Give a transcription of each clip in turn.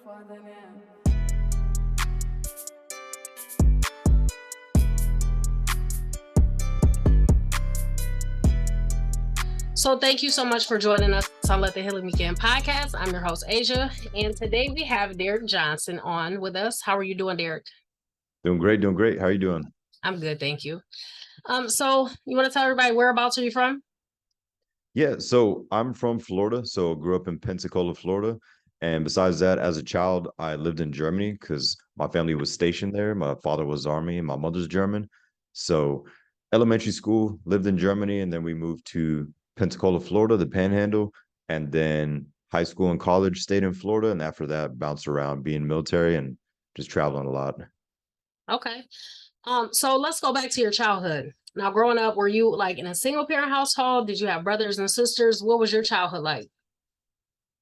So thank you so much for joining us on Let the Healing Begin podcast. I'm your host, Asia, and today we have Derick Johnson on with us. How are you doing, Derick? Doing great, doing great. How are you doing? I'm good, thank you. So you want to tell everybody whereabouts are you from? Yeah, so I'm from Florida, so grew up in Pensacola, Florida. And besides that, as a child, I lived in Germany because my family was stationed there. My father was Army and my mother's German. So elementary school, lived in Germany, and then we moved to Pensacola, Florida, the Panhandle, and then high school and college stayed in Florida. And after that, bounced around being military and just traveling a lot. Okay. So let's go back to your childhood. Now, growing up, were you like in a single parent household? Did you have brothers and sisters? What was your childhood like?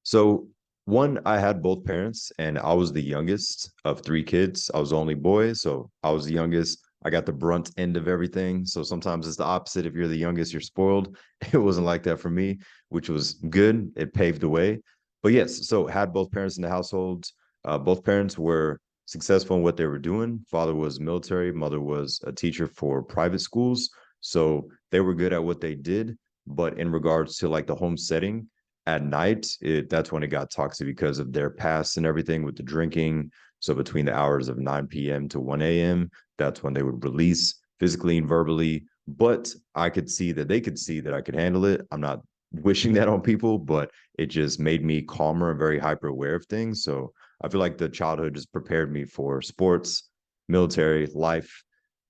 So one, I had both parents, and I was the youngest of three kids. I was the only boy, so I was the youngest. I got the brunt end of everything. So sometimes it's the opposite. If you're the youngest, you're spoiled. It wasn't like that for me, which was good. It paved the way. But yes, so had both parents in the household. Both parents were successful in what they were doing. Father was military, mother was a teacher for private schools. So they were good at what they did. But in regards to like the home setting, at night, that's when it got toxic because of their past and everything with the drinking. So between the hours of 9 p.m. to 1 a.m., that's when they would release physically and verbally. But I could see that they could see that I could handle it. I'm not wishing that on people, but it just made me calmer and very hyper aware of things. So I feel like the childhood just prepared me for sports, military, life.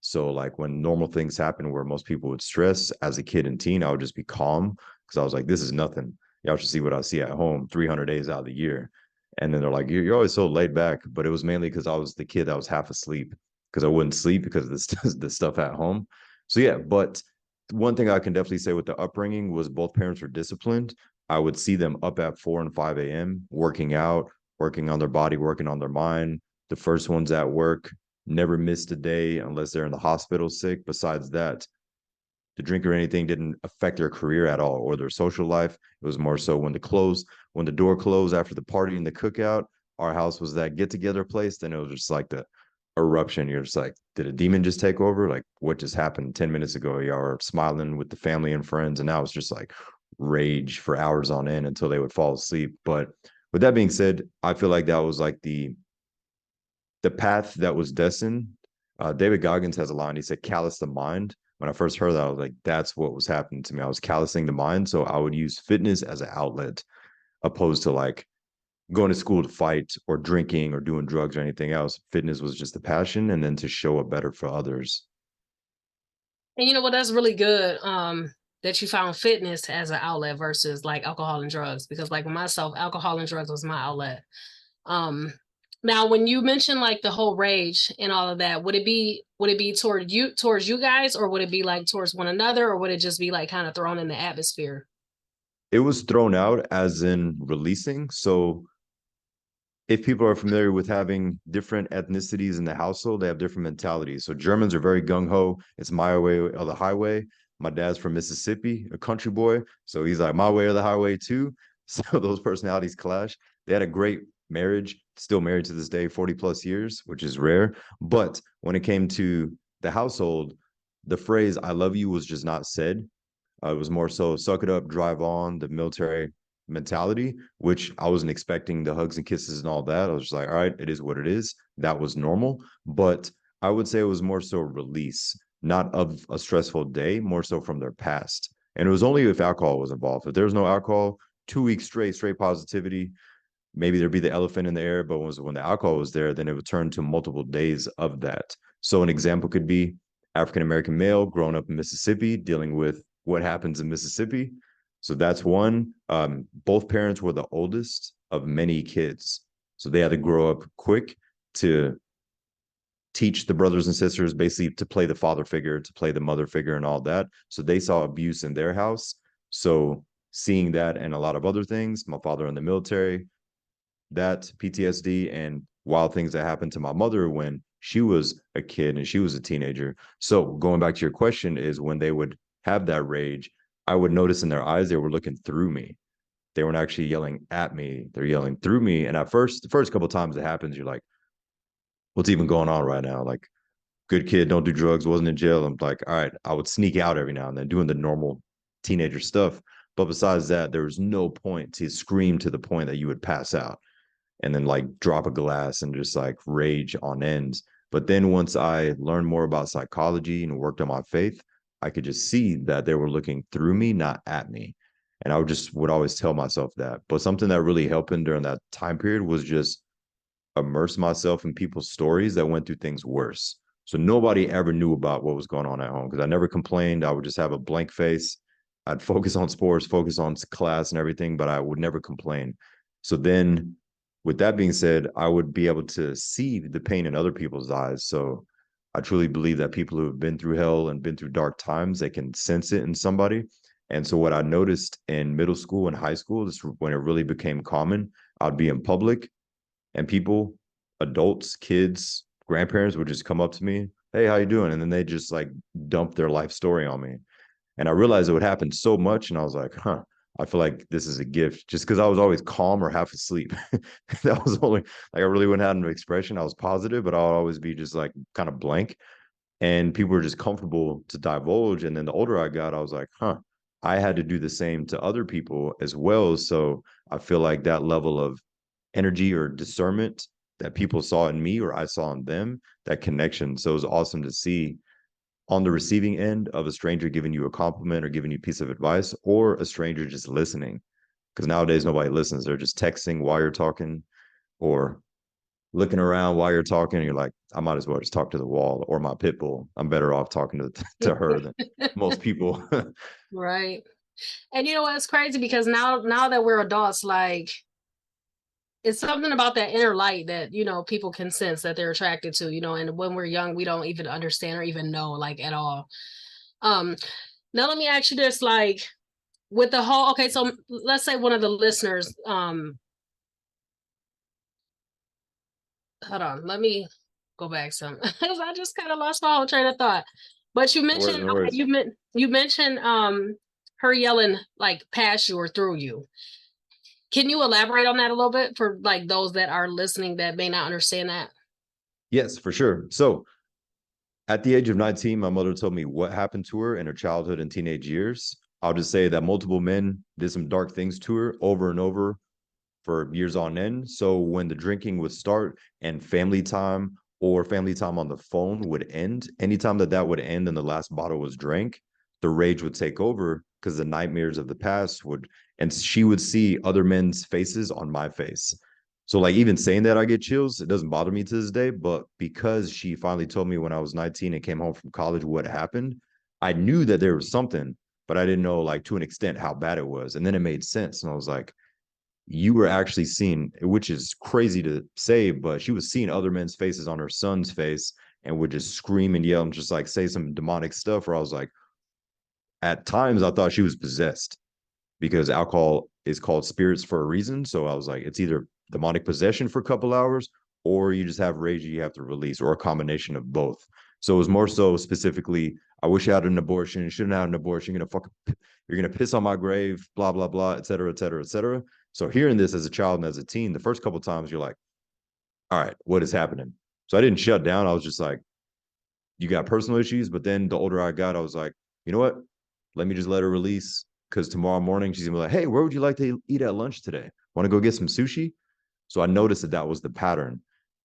So like when normal things happen where most people would stress as a kid and teen, I would just be calm because I was like, this is nothing. Y'all should see what I see at home 300 days out of the year. And then they're like, you're always so laid back. But it was mainly because I was the kid that was half asleep because I wouldn't sleep because of the stuff at home. So yeah, but one thing I can definitely say with the upbringing was both parents were disciplined. I would see them up at 4 and 5 a.m. working out, working on their body, working on their mind. The first ones at work never missed a day unless they're in the hospital sick. Besides that, the drink or anything didn't affect their career at all or their social life. It was more so when the door closed after the party and the cookout, our house was that get together place. Then it was just like the eruption. You're just like, did a demon just take over? Like what just happened 10 minutes ago? Y'all are smiling with the family and friends. And now it's just like rage for hours on end until they would fall asleep. But with that being said, I feel like that was like the path that was destined. David Goggins has a line. He said, callous the mind. When I first heard that, I was like, that's what was happening to me. I was callousing the mind. So I would use fitness as an outlet opposed to like going to school to fight or drinking or doing drugs or anything else. Fitness was just a passion and then to show up better for others. And you know what? That's really good. That you found fitness as an outlet versus like alcohol and drugs. Because like with myself, alcohol and drugs was my outlet. Um, Now when you mentioned like the whole rage and all of that, would it be towards you guys, or would it be like towards one another, or would it just be like kind of thrown in the atmosphere? It was thrown out as in releasing. So if people are familiar with having different ethnicities in the household, they have different mentalities. So Germans are very gung ho. It's my way or the highway. My dad's from Mississippi, a country boy. So he's like, my way or the highway too. So those personalities clash. They had a great marriage, still married to this day, 40 plus years, which is rare. But when it came to the household, the phrase I love you was just not said. It was more so suck it up, drive on, the military mentality, which I wasn't expecting the hugs and kisses and all that. I was just like, all right, it is what it is. That was normal. But I would say it was more so release, not of a stressful day, more so from their past. And it was only if alcohol was involved. If there was no alcohol, 2 weeks straight positivity, maybe there'd be the elephant in the air. But when the alcohol was there, then it would turn to multiple days of that. So an example could be African American male growing up in Mississippi, dealing with what happens in Mississippi. So that's one. Both parents were the oldest of many kids. So they had to grow up quick to teach the brothers and sisters basically to play the father figure, to play the mother figure, and all that. So they saw abuse in their house. So seeing that and a lot of other things, my father in the military, that PTSD and wild things that happened to my mother when she was a kid and she was a teenager. So going back to your question is when they would have that rage, I would notice in their eyes, they were looking through me. they weren't actually yelling at me. They're yelling through me. And at first, the first couple of times it happens, you're like, what's even going on right now? Like, good kid, don't do drugs, wasn't in jail. I'm like, all right, I would sneak out every now and then doing the normal teenager stuff. But besides that, there was no point to scream to the point that you would pass out and then like drop a glass and just like rage on ends. But then once I learned more about psychology and worked on my faith, I could just see that they were looking through me, not at me. And I would always tell myself that. But something that really helped me during that time period was just immerse myself in people's stories that went through things worse. So nobody ever knew about what was going on at home because I never complained. I would just have a blank face. I'd focus on sports, focus on class and everything, but I would never complain. So then, with that being said, I would be able to see the pain in other people's eyes. So I truly believe that people who have been through hell and been through dark times, they can sense it in somebody. And so what I noticed in middle school and high school is when it really became common, I'd be in public and people, adults, kids, grandparents would just come up to me, hey, how you doing? And then they just like dump their life story on me. And I realized it would happen so much. And I was like, huh, I feel like this is a gift just because I was always calm or half asleep. That was only like I really wouldn't have an expression. I was positive, but I would always be just like kind of blank. And people were just comfortable to divulge. And then the older I got, I was like, huh, I had to do the same to other people as well. So I feel like that level of energy or discernment that people saw in me or I saw in them, that connection. So it was awesome to see on the receiving end of a stranger giving you a compliment or giving you a piece of advice or a stranger just listening. Because nowadays nobody listens. They're just texting while you're talking or looking around while you're talking. And you're like, I might as well just talk to the wall or my pit bull. I'm better off talking to her than most people. Right. And you know what? It's crazy because now that we're adults, like it's something about that inner light that people can sense that they're attracted to, and when we're young, we don't even understand or even know like at all. Um, Now let me ask you this, like with the whole okay, so let's say one of the listeners, hold on, let me go back some because I just kind of lost my whole train of thought. But you No worries, mentioned no okay, worries. you mentioned her yelling like past you or through you. Can you elaborate on that a little bit for like those that are listening that may not understand that? Yes, for sure. So at the age of 19, my mother told me what happened to her in her childhood and teenage years. I'll just say that multiple men did some dark things to her over and over for years on end. So when the drinking would start and family time or family time on the phone would end, anytime that would end and the last bottle was drank, the rage would take over because the nightmares of the past would, and she would see other men's faces on my face. So like even saying that I get chills, it doesn't bother me to this day. But because she finally told me when I was 19 and came home from college what happened, I knew that there was something, but I didn't know like to an extent how bad it was. And then it made sense. And I was like, you were actually seeing, which is crazy to say, but she was seeing other men's faces on her son's face and would just scream and yell and just like say some demonic stuff. Where I was like, at times I thought she was possessed because alcohol is called spirits for a reason. So I was like, it's either demonic possession for a couple hours or you just have rage you have to release or a combination of both. So it was more so specifically, I wish I had an abortion. You shouldn't have an abortion. You're gonna piss on my grave, blah, blah, blah, et cetera, et cetera, et cetera. So hearing this as a child and as a teen, the first couple of times you're like, all right, what is happening? So I didn't shut down. I was just like, you got personal issues. But then the older I got, I was like, you know what? Let me just let her release because tomorrow morning she's gonna be like, hey, where would you like to eat at lunch today? Want to go get some sushi? So I noticed that that was the pattern.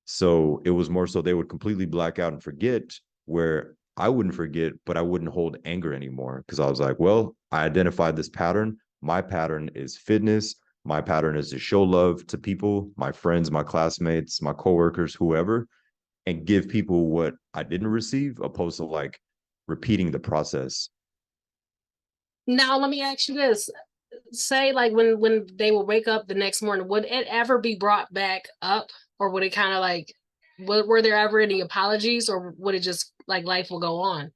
So it was more so they would completely black out and forget where I wouldn't forget, but I wouldn't hold anger anymore because I was like, well, I identified this pattern. My pattern is fitness. My pattern is to show love to people, my friends, my classmates, my coworkers, whoever, and give people what I didn't receive, opposed to like repeating the process. Now let me ask you this. Say like when they will wake up the next morning, would it ever be brought back up or would it kind of like were there ever any apologies or would it just like life will go on?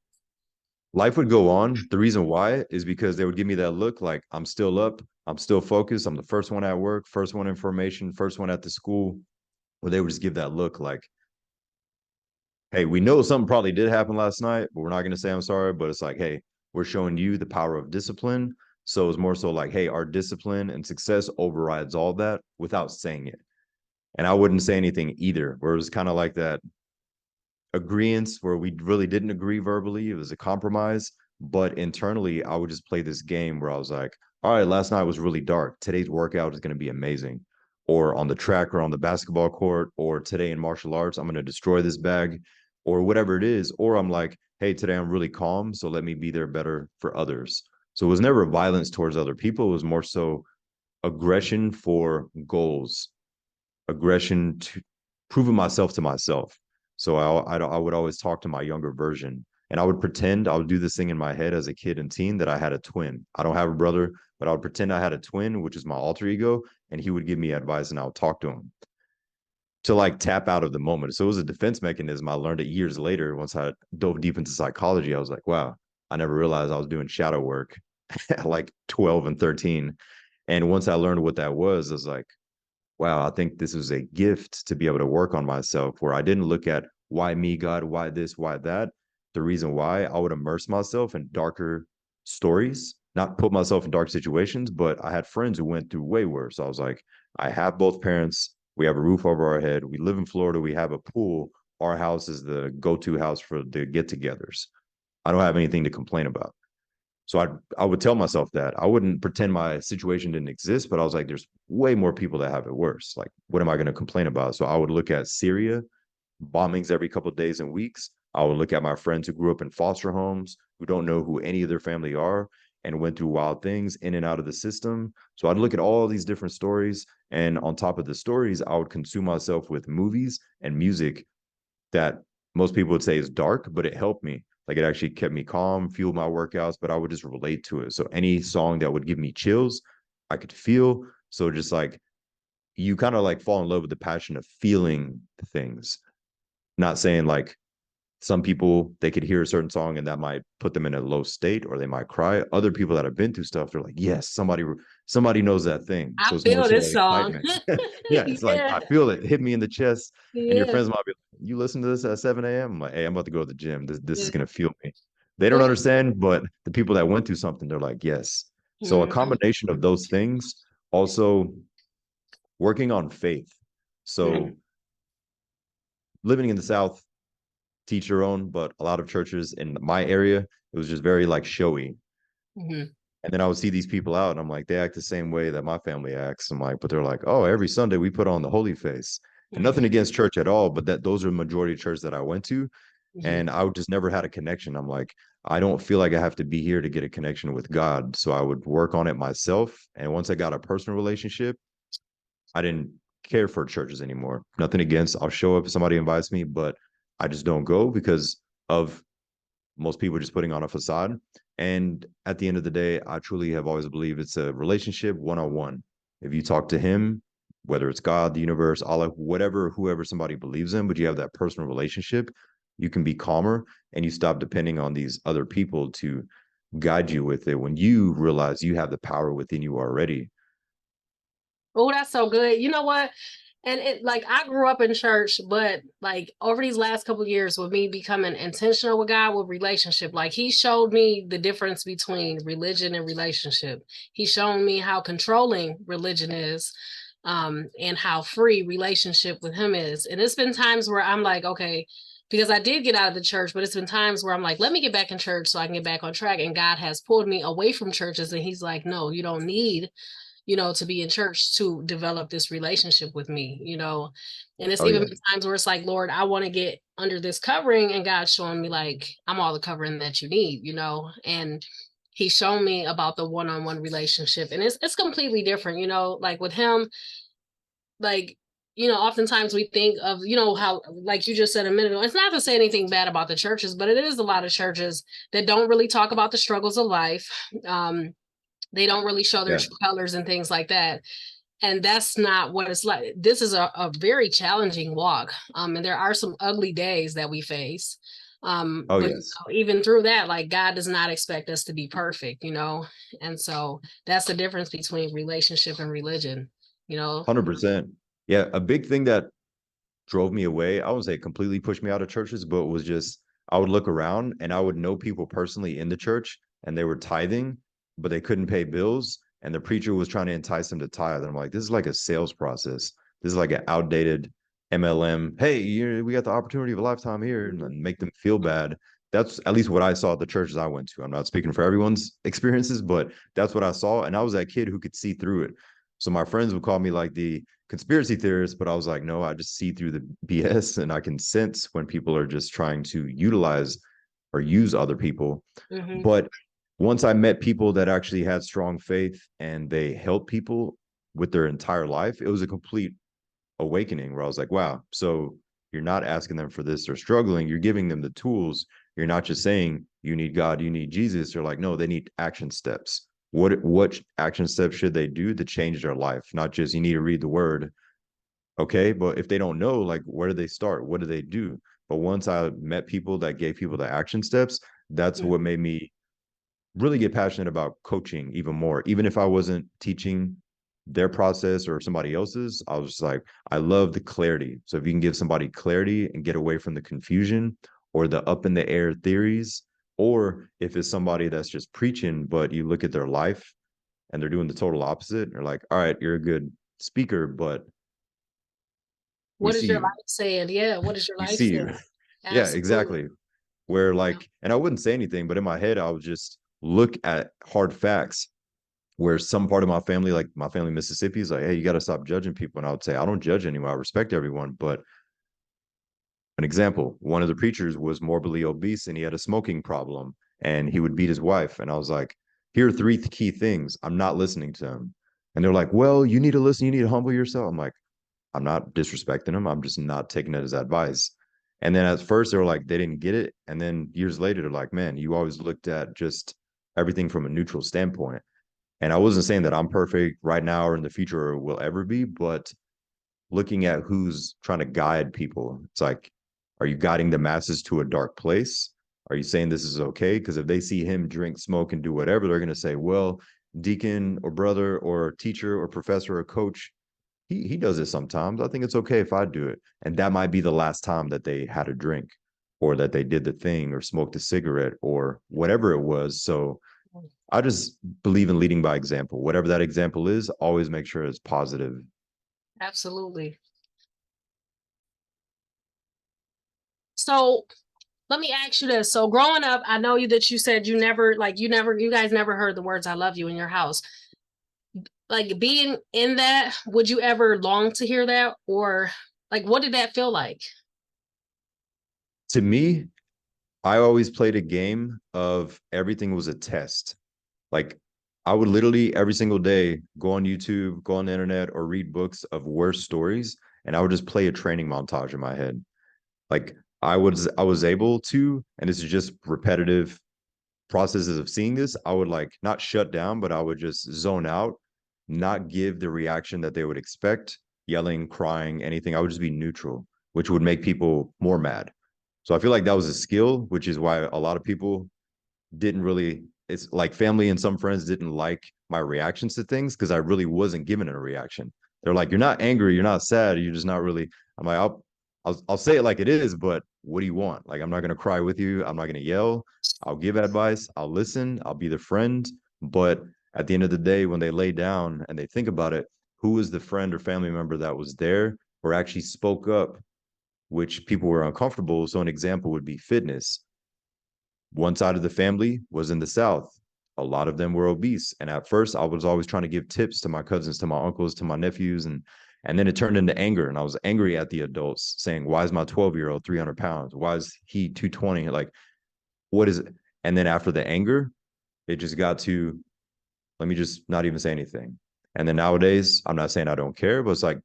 Life would go on. The reason why is because they would give me that look like I'm still up, I'm still focused, I'm the first one at work, first one in formation, first one at the school, where they would just give that look like, hey, we know something probably did happen last night, but we're not going to say I'm sorry. But it's like, hey, we're showing you the power of discipline. So it was more so like, hey, our discipline and success overrides all that without saying it. And I wouldn't say anything either, where it was kind of like that agreements where we really didn't agree verbally. It was a compromise. But internally, I would just play this game where I was like, all right, last night was really dark. Today's workout is going to be amazing. Or on the track or on the basketball court, or today in martial arts, I'm going to destroy this bag, or whatever it is. Or I'm like, hey, today I'm really calm. So let me be there better for others. So it was never violence towards other people. It was more so aggression for goals, aggression to proving myself to myself. So I would always talk to my younger version, and I would pretend I would do this thing in my head as a kid and teen that I had a twin. I don't have a brother, but I would pretend I had a twin, which is my alter ego, and he would give me advice, and I would talk to him to like tap out of the moment. So it was a defense mechanism. I learned it years later. Once I dove deep into psychology, I was like, wow, I never realized I was doing shadow work at like 12 and 13. And once I learned what that was, I was like, wow, I think this was a gift to be able to work on myself where I didn't look at why me, God, why this, why that. The reason why I would immerse myself in darker stories, not put myself in dark situations, but I had friends who went through way worse. I was like, I have both parents. We have a roof over our head. We live in Florida. We have a pool. Our house is the go-to house for the get-togethers. I don't have anything to complain about. So I would tell myself that. I wouldn't pretend my situation didn't exist, but I was like, there's way more people that have it worse. Like, what am I going to complain about? So I would look at Syria, bombings every couple of days and weeks. I would look at my friends who grew up in foster homes, who don't know who any of their family are, and went through wild things in and out of the system. So I'd look at all these different stories. And on top of the stories, I would consume myself with movies and music that most people would say is dark, but it helped me. Like it actually kept me calm, fueled my workouts, but I would just relate to it. So any song that would give me chills, I could feel. So just like you kind of like fall in love with the passion of feeling things. Not saying like some people they could hear a certain song and that might put them in a low state or they might cry. Other people that have been through stuff, they're like, yes, somebody knows that thing. I So it's more feel so this that song. excitement. Yeah, it's like Yeah, I feel it hit me in the chest. And your yeah, friends might be like, you listen to this at 7 a.m. I'm like, hey, I'm about to go to the gym. This is yeah. gonna feel me. They don't understand, but the people that went through something, they're like, yes. So a Mhm, combination of those things, also working on faith. mhm, So living in the South, teach your own, but a lot of churches in my area, it was just very like showy. mhm, And then I would see these people out, and I'm like, they act the same way that my family acts. I'm like, but they're like, oh, every Sunday we put on the holy face. And nothing mhm, against church at all, but that those are the majority of church that I went to. mhm. And I just never had a connection. I'm like, I don't feel like I have to be here to get a connection with God. So I would work on it myself. And once I got a personal relationship, I didn't care for churches anymore. Nothing against, I'll show up if somebody invites me, but I just don't go because of most people just putting on a facade. And at the end of the day, I truly have always believed it's a relationship one on one. If you talk to him, whether it's God, the universe, Allah, whatever, whoever somebody believes in, but you have that personal relationship, you can be calmer and you stop depending on these other people to guide you with it when you realize you have the power within you already. Oh, that's so good. You know what? And it like I grew up in church, but like over these last couple of years with me becoming intentional with God with relationship, like he showed me the difference between religion and relationship. He showed me how controlling religion is, and how free relationship with him is. And it's been times where I'm like, okay, because I did get out of the church, but it's been times where I'm like, let me get back in church so I can get back on track. And God has pulled me away from churches, and he's like, no, you don't need to be in church to develop this relationship with me, And it's Oh even yeah, been times where it's like, Lord, I want to get under this covering, and God's showing me like I'm all the covering that you need, and he's shown me about the one-on-one relationship, and it's completely different, like with him, like oftentimes we think of how, like you just said a minute ago, it's not to say anything bad about the churches, but it is a lot of churches that don't really talk about the struggles of life. They don't really show their yeah. true colors and things like that, and that's not what it's like. This is a very challenging walk, and there are some ugly days that we face, Oh but yes. even through that, like God does not expect us to be perfect, and so that's the difference between relationship and religion, 100%. Yeah, a big thing that drove me away, I wouldn't say completely pushed me out of churches, but was just I would look around and I would know people personally in the church and they were tithing but they couldn't pay bills. And the preacher was trying to entice them to tithe. And I'm like, this is like a sales process. This is like an outdated MLM. Hey, we got the opportunity of a lifetime here, and then make them feel bad. That's at least what I saw at the churches I went to. I'm not speaking for everyone's experiences, but that's what I saw. And I was that kid who could see through it. So my friends would call me like the conspiracy theorist, but I was like, no, I just see through the BS and I can sense when people are just trying to utilize or use other people. Mm-hmm. But once I met people that actually had strong faith and they helped people with their entire life, it was a complete awakening where I was like, wow, so you're not asking them for this, they're struggling, you're giving them the tools. You're not just saying you need God, you need Jesus. You're like, no, they need action steps. What action steps should they do to change their life? Not just you need to read the word. Okay, but if they don't know, like, where do they start? What do they do? But once I met people that gave people the action steps, that's what made me really get passionate about coaching even more. Even if I wasn't teaching their process or somebody else's, I was just like, I love the clarity. So if you can give somebody clarity and get away from the confusion or the up in the air theories, or if it's somebody that's just preaching, but you look at their life and they're doing the total opposite, you're like, all right, you're a good speaker, but we What is see your you. life saying? Yeah, what is your We life see you. saying? Yeah, Absolutely. exactly. Where Yeah. like, and I wouldn't say anything, but in my head, I would just look at hard facts where some part of my family, like my family Mississippi, is like, hey, you got to stop judging people. And I would say, I don't judge anyone. I respect everyone. But an example, one of the preachers was morbidly obese and he had a smoking problem and he would beat his wife. And I was like, here are three key things. I'm not listening to him. And they're like, well, you need to listen. You need to humble yourself. I'm like, I'm not disrespecting him. I'm just not taking it as advice. And then at first they were like, they didn't get it. And then years later, they're like, man, you always looked at just everything from a neutral standpoint. And I wasn't saying that I'm perfect right now or in the future or will ever be, but looking at who's trying to guide people, it's like, are you guiding the masses to a dark place? Are you saying this is okay? Because if they see him drink, smoke, and do whatever, they're going to say, well, deacon or brother or teacher or professor or coach, he does it sometimes. I think it's okay if I do it. And that might be the last time that they had a drink or that they did the thing or smoked a cigarette or whatever it was. So I just believe in leading by example. Whatever that example is, always make sure it's positive. Absolutely. So let me ask you this. So growing up, I know you that you said you never like you guys never heard the words I love you in your house. Like being in that, would you ever long to hear that? Or like what did that feel like? To me, I always played a game of everything was a test. Like I would literally every single day go on YouTube, go on the internet, or read books of worst stories, and I would just play a training montage in my head. Like I was able to, and this is just repetitive processes of seeing this, I would like not shut down, but I would just zone out, not give the reaction that they would expect, yelling, crying, anything. I would just be neutral, which would make people more mad. So I feel like that was a skill, which is why a lot of people didn't really, it's like family and some friends didn't like my reactions to things because I really wasn't giving it a reaction. They're like, you're not angry, you're not sad, you're just not really. I'm like, I'll say it like it is, but what do you want? Like, I'm not gonna cry with you. I'm not gonna yell. I'll give advice. I'll listen. I'll be the friend. But at the end of the day, when they lay down and they think about it, who was the friend or family member that was there or actually spoke up, which people were uncomfortable? So an example would be fitness. One side of the family was in the South. A lot of them were obese. And at first I was always trying to give tips to my cousins, to my uncles, to my nephews. And then it turned into anger. And I was angry at the adults saying, why is my 12-year-old 300 pounds? Why is he 220? Like, what is it? And then after the anger, it just got to, let me just not even say anything. And then nowadays, I'm not saying I don't care, but it's like,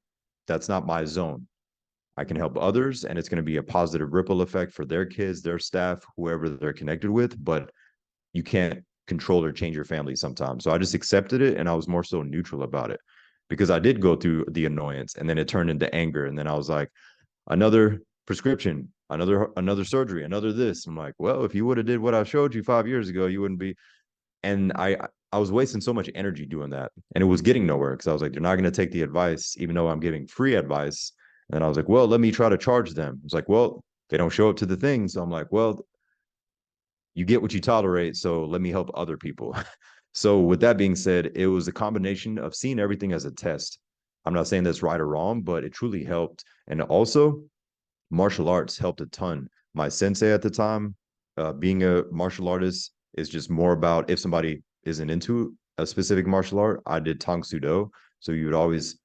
that's not my zone. I can help others, and it's going to be a positive ripple effect for their kids, their staff, whoever they're connected with. But you can't control or change your family sometimes. So I just accepted it and I was more so neutral about it because I did go through the annoyance and then it turned into anger. And then I was like, another prescription, another surgery, another this. I'm like, well, if you would have did what I showed you 5 years ago, you wouldn't be. And I was wasting so much energy doing that. And it was getting nowhere because I was like, they're not going to take the advice, even though I'm giving free advice. And then I was like, well, let me try to charge them. It's like, well, they don't show up to the thing. So I'm like, well, you get what you tolerate. So let me help other people. So with that being said, it was a combination of seeing everything as a test. I'm not saying that's right or wrong, but it truly helped. And also, martial arts helped a ton. My sensei at the time, being a martial artist, is just more about if somebody isn't into a specific martial art. I did Tang Soo Do, so you would always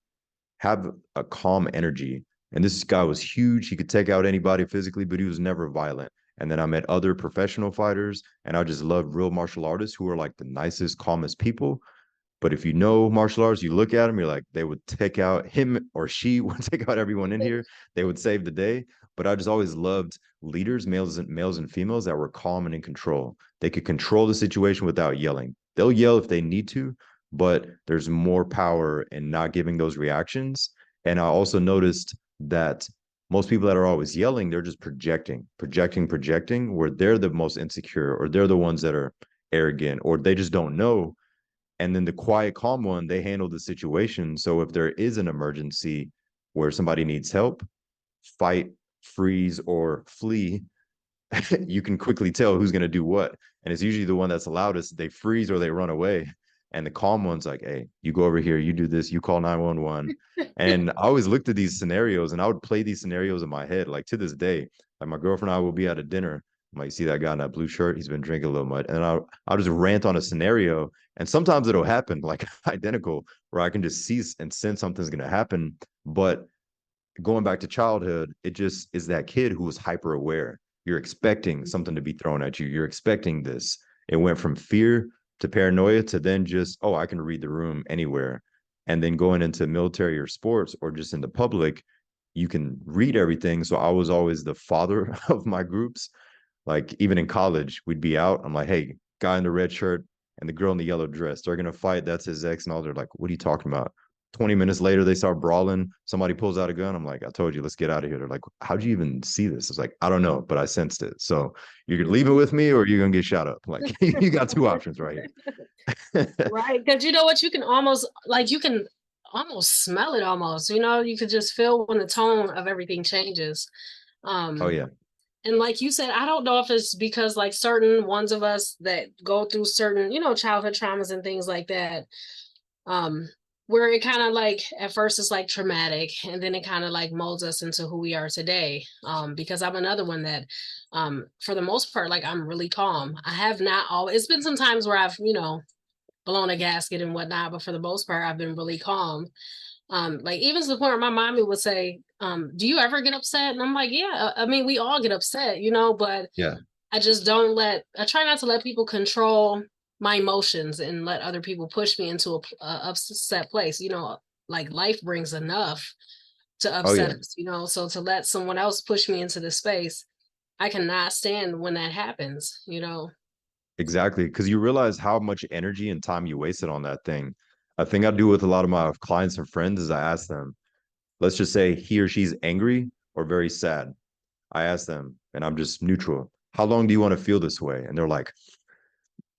have a calm energy. And this guy was huge. He could take out anybody physically, but he was never violent. And then I met other professional fighters, and I just loved real martial artists who are like the nicest, calmest people. But if you know martial arts, you look at them, you're like, they would take out him or she would take out everyone in here. They would save the day. But I just always loved leaders, males and females that were calm and in control. They could control the situation without yelling. They'll yell if they need to, but there's more power in not giving those reactions. And I also noticed that most people that are always yelling, they're just projecting, where they're the most insecure or they're the ones that are arrogant or they just don't know. And then the quiet, calm one, they handle the situation. So if there is an emergency where somebody needs help, fight, freeze, or flee, you can quickly tell who's going to do what. And it's usually the one that's the loudest. They freeze or they run away. And the calm one's like, hey, you go over here, you do this, you call 911. And I always looked at these scenarios and I would play these scenarios in my head. Like to this day, like my girlfriend and I will be at a dinner. I might see that guy in that blue shirt. He's been drinking a little much. And I'll just rant on a scenario. And sometimes it'll happen like identical, where I can just see and sense something's going to happen. But going back to childhood, it just is that kid who was hyper aware. You're expecting something to be thrown at you. You're expecting this. It went from fear to paranoia to then just, oh, I can read the room anywhere. And then going into military or sports or just in the public, you can read everything. So I was always the father of my groups. Like even in college, we'd be out. I'm like, hey, guy in the red shirt and the girl in the yellow dress, they're gonna fight. That's his ex. And all they're like, what are you talking about? 20 minutes later, they start brawling. Somebody pulls out a gun. I'm like, I told you, let's get out of here. They're like, how'd you even see this? It's like, I don't know, but I sensed it. So you're gonna leave it with me or you're gonna get shot up. Like you got two options right here. Right, because you know what, you can almost like you can almost smell it almost, you know, you could just feel when the tone of everything changes. Oh Um, yeah. and like you said, I don't know if it's because like certain ones of us that go through certain, you know, childhood traumas and things like that, um, where it kind of like at first it's like traumatic and then it kind of like molds us into who we are today. Because I'm another one that for the most part, like I'm really calm. I have not always, it's been some times where I've, you know, blown a gasket and whatnot, but for the most part, I've been really calm. Like even to the point where my mommy would say, do you ever get upset? And I'm like, yeah, I mean, we all get upset, you know, but Yeah. I try not to let people control my emotions and let other people push me into a upset place. You know, like life brings enough to Oh upset yeah. us, you know, so to let someone else push me into this space, I cannot stand when that happens, you know. Exactly. Because you realize how much energy and time you wasted on that thing. A thing I do with a lot of my clients and friends is I ask them, let's just say he or she's angry or very sad. I ask them, and I'm just neutral. How long do you want to feel this way? And they're like,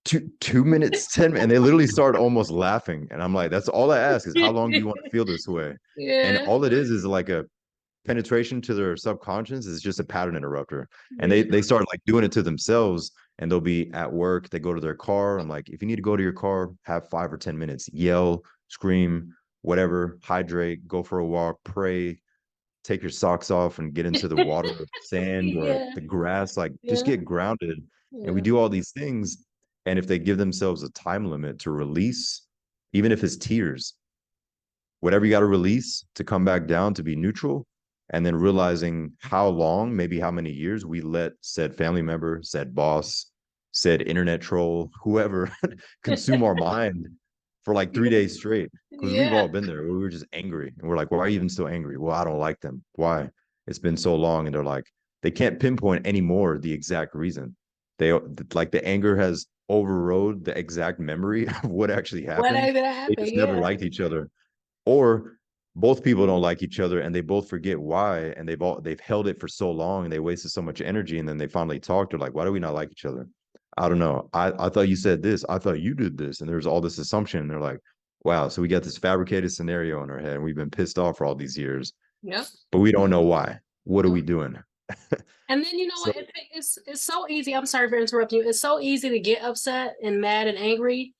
2 minutes, 10 minutes. And they literally start almost laughing. And I'm like, that's all I ask is how long do you want to feel this way? And Yeah. all it is like a penetration to their subconscious is just a pattern interrupter. And Yeah. they start like doing it to themselves and they'll be at work, they go to their car. I'm like, if you need to go to your car, have 5 or 10 minutes, yell, scream, whatever, hydrate, go for a walk, pray, take your socks off and get into the water, sand, or Yeah. the grass, like just Yeah. get grounded. And we Yeah. do all these things. And if they give themselves a time limit to release, even if it's tears, whatever you got to release to come back down to be neutral, and then realizing how long, maybe how many years we let said family member, said boss, said internet troll, whoever consume our mind for like 3 days straight. Because we've Yeah. all been there. We were just angry. And we're like, why are you even still angry? Well, I don't like them. Why? It's been so long. And they're like, they can't pinpoint anymore the exact reason. They like the anger has overrode the exact memory of what actually What happened. ain't that They happen? just never Yeah. liked each other, or both people don't like each other and they both forget why, and they've held it for so long and they wasted so much energy, and then they finally talk, they're like, why do we not like each other? I don't know. I thought you said this, I thought you did this, and there's all this assumption, and they're like, wow, so we got this fabricated scenario in our head and we've been pissed off for all these years, Yep. but we don't know why. What are Yep. we doing? And then you know So what? It's so easy. I'm sorry for interrupting you. It's so easy to get upset and mad and angry.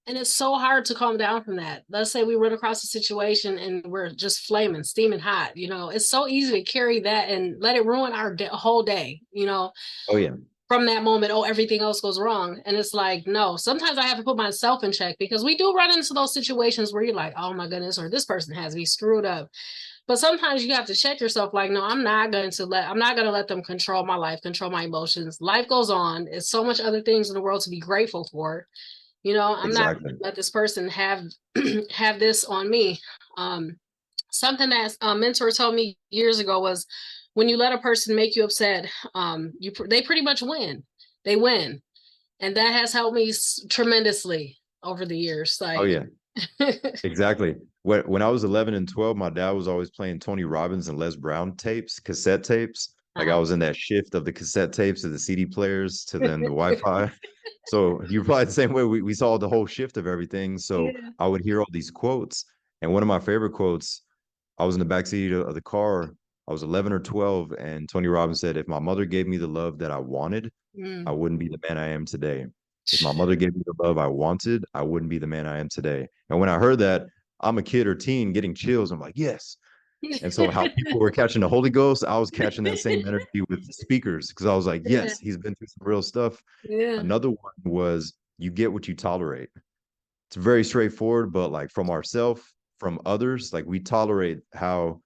And it's so hard to calm down from that. Let's say we run across a situation and we're just flaming, steaming hot. It's so easy to carry that and let it ruin our whole day. Oh yeah, From that moment, oh, everything else goes wrong. And it's like, no, sometimes I have to put myself in check because we do run into those situations where you're like, oh my goodness, or this person has me screwed up. But sometimes you have to check yourself like, no, I'm not going to let them control my life, control my emotions. Life goes on. It's so much other things in the world to be grateful for. I'm not going exactly. to let this person have have this on me. Um, Something that a mentor told me years ago was when you let a person make you upset, they pretty much win. They win, and that has helped me tremendously over the years. Oh Like, yeah, exactly. When I was 11 and 12, my dad was always playing Tony Robbins and Les Brown tapes, cassette tapes. Like I uh-huh. was in that shift of the cassette tapes to the CD players to then the Wi-Fi. So you're probably the same way. We saw the whole shift of everything. So Yeah. I would hear all these quotes. And one of my favorite quotes, I was in the backseat of the car. I was 11 or 12, and Tony Robbins said, "If my mother gave me the love that I wanted, I Mm. wouldn't be the man I am today. If my mother gave me the love I wanted, I wouldn't be the man I am today." And when I heard that, I'm a kid or teen getting chills. I'm like, yes. And so how people were catching the Holy Ghost, I was catching that same energy with the speakers because I was like, Yeah. yes, he's been through some real stuff. Yeah. Another one was you get what you tolerate. It's very straightforward, but like from ourselves, from others, like we tolerate how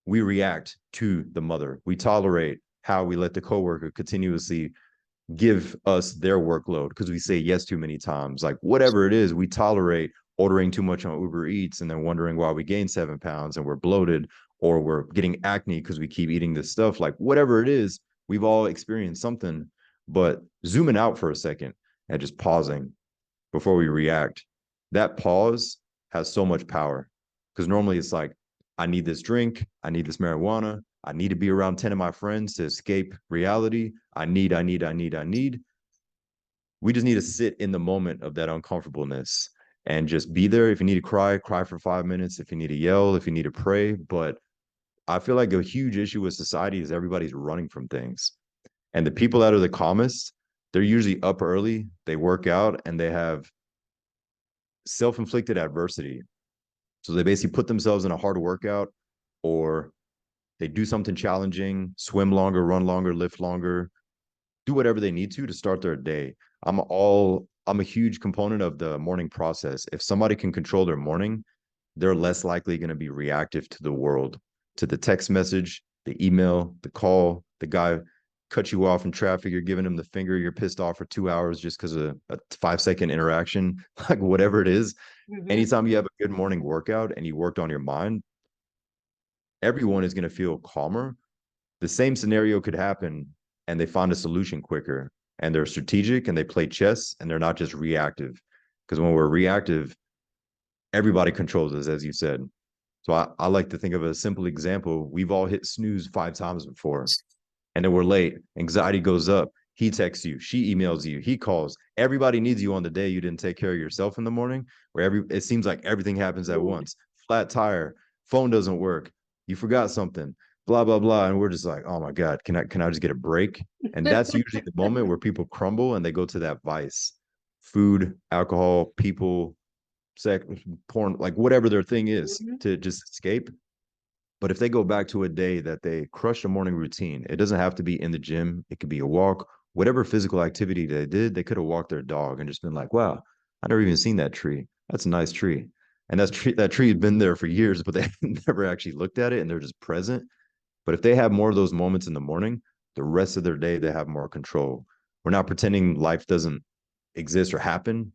we react to the mother. We tolerate how we let the coworker continuously give us their workload because we say yes too many times. Like whatever it is, we tolerate ordering too much on Uber Eats and then wondering why we gained 7 pounds and we're bloated or we're getting acne because we keep eating this stuff. Like whatever it is, we've all experienced something. But zooming out for a second and just pausing before we react, that pause has so much power. Because normally it's like, I need this drink, I need this marijuana, I need to be around 10 of my friends to escape reality. I need. We just need to sit in the moment of that uncomfortableness and just be there. If you need to cry, cry for 5 minutes. If you need to yell, if you need to pray. But I feel like a huge issue with society is everybody's running from things. And the people that are the calmest, they're usually up early, they work out, and they have self-inflicted adversity. So they basically put themselves in a hard workout or they do something challenging, swim longer, run longer, lift longer, do whatever they need to start their day. I'm a huge component of the morning process. If somebody can control their morning, they're less likely going to be reactive to the world, to the text message, the email, the call, the guy cut you off in traffic, you're giving him the finger, you're pissed off for 2 hours just because of a 5 second interaction, like whatever it is. Mhm. Anytime you have a good morning workout and you worked on your mind, everyone is going to feel calmer. The same scenario could happen and they find a solution quicker and they're strategic and they play chess and they're not just reactive. Because when we're reactive, everybody controls us, as you said. So I like to think of a simple example. We've all hit snooze 5 times before and then we're late. Anxiety goes up. He texts you, she emails you, he calls. Everybody needs you on the day you didn't take care of yourself in the morning, where it seems like everything happens at Mm. once. Flat tire, phone doesn't work, you forgot something, blah blah blah, and we're just like, oh my god, can I just get a break? And that's usually the moment where people crumble and they go to that vice, food, alcohol, people, sex, porn, like whatever their thing is Mhm. to just escape. But if they go back to a day that they crush a morning routine, it doesn't have to be in the gym. It could be a walk, whatever physical activity they did. They could have walked their dog and just been like, "Wow, I never even seen that tree. That's a nice tree." And that tree had been there for years, but they never actually looked at it, and they're just present. But if they have more of those moments in the morning, the rest of their day they have more control. We're not pretending life doesn't exist or happen,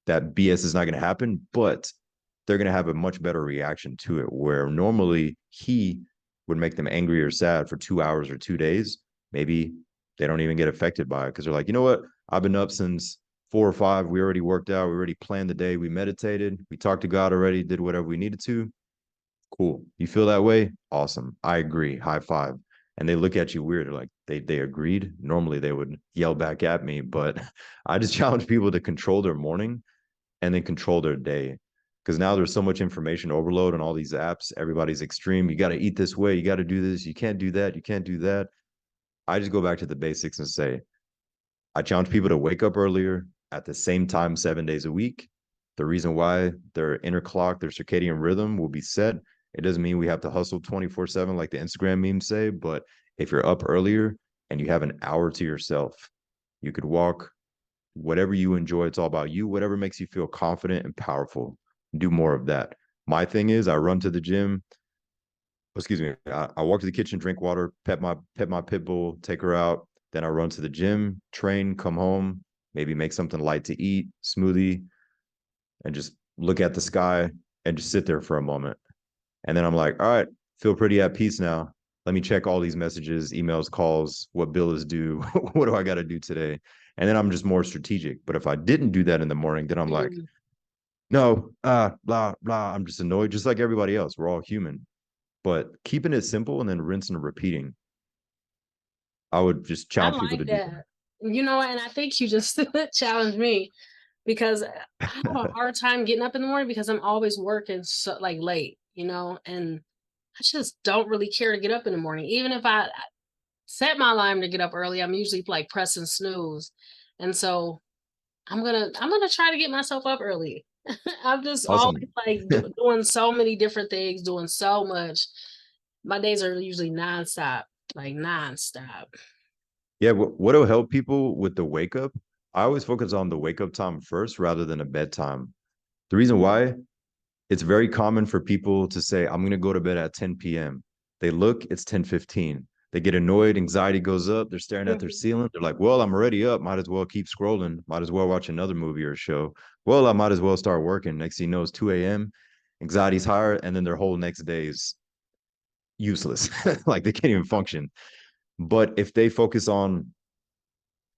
that BS is not going to happen, but they're going to have a much better reaction to it. Where normally he would make them angry or sad for 2 hours or 2 days. Maybe they don't even get affected by it because they're like, you know what? I've been up since 4 or 5. We already worked out. We already planned the day. We meditated. We talked to God already, did whatever we needed to. Cool. You feel that way? Awesome. I agree. High five. And they look at you weird, like they agreed. Normally they would yell back at me, but I just challenge people to control their morning and then control their day. Because now there's so much information overload on all these apps. Everybody's extreme. You got to eat this way. You got to do this. You can't do that. You can't do that. I just go back to the basics and say, I challenge people to wake up earlier, at the same time 7 days a week. The reason why their inner clock, their circadian rhythm will be set. It doesn't mean we have to hustle 24/7 like the Instagram memes say, but if you're up earlier and you have an hour to yourself, you could walk, whatever you enjoy. It's all about you. Whatever makes you feel confident and powerful, do more of that. My thing is, I run to the gym. Excuse me. I walk to the kitchen, drink water, pet my pit bull, take her out. Then I run to the gym, train, come home, maybe make something light to eat, smoothie, and just look at the sky and just sit there for a moment. And then I'm like, all right, feel pretty at peace now. Let me check all these messages, emails, calls, what bill is due, what do I got to do today? And then I'm just more strategic. But if I didn't do that in the morning, then I'm like, Mm. no, blah, blah. I'm just annoyed, just like everybody else. We're all human. But keeping it simple and then rinsing and repeating, I would just I challenge people to like do that. that. And I think you just challenged me because I have a hard time getting up in the morning because I'm always working so like late, and I just don't really care to get up in the morning. Even if I set my alarm to get up early, I'm usually like pressing snooze. And so I'm gonna try to get myself up early. I'm just always Awesome. like doing so many different things, doing so much. My days are usually nonstop, like nonstop. Yeah, what'll help people with the wake up? I always focus on the wake up time first rather than a bedtime. The reason Mm. why, it's very common for people to say, I'm going to go to bed at 10 p.m. They look, it's 10:15. They get annoyed, anxiety goes up, they're staring at their Mhm. ceiling. They're like, well, I'm already up. Might as well keep scrolling. Might as well watch another movie or show. Well, I might as well start working. Next thing you know, it's 2 a.m. Anxiety's higher, and then their whole next day is useless. Like they can't even function. But if they focus on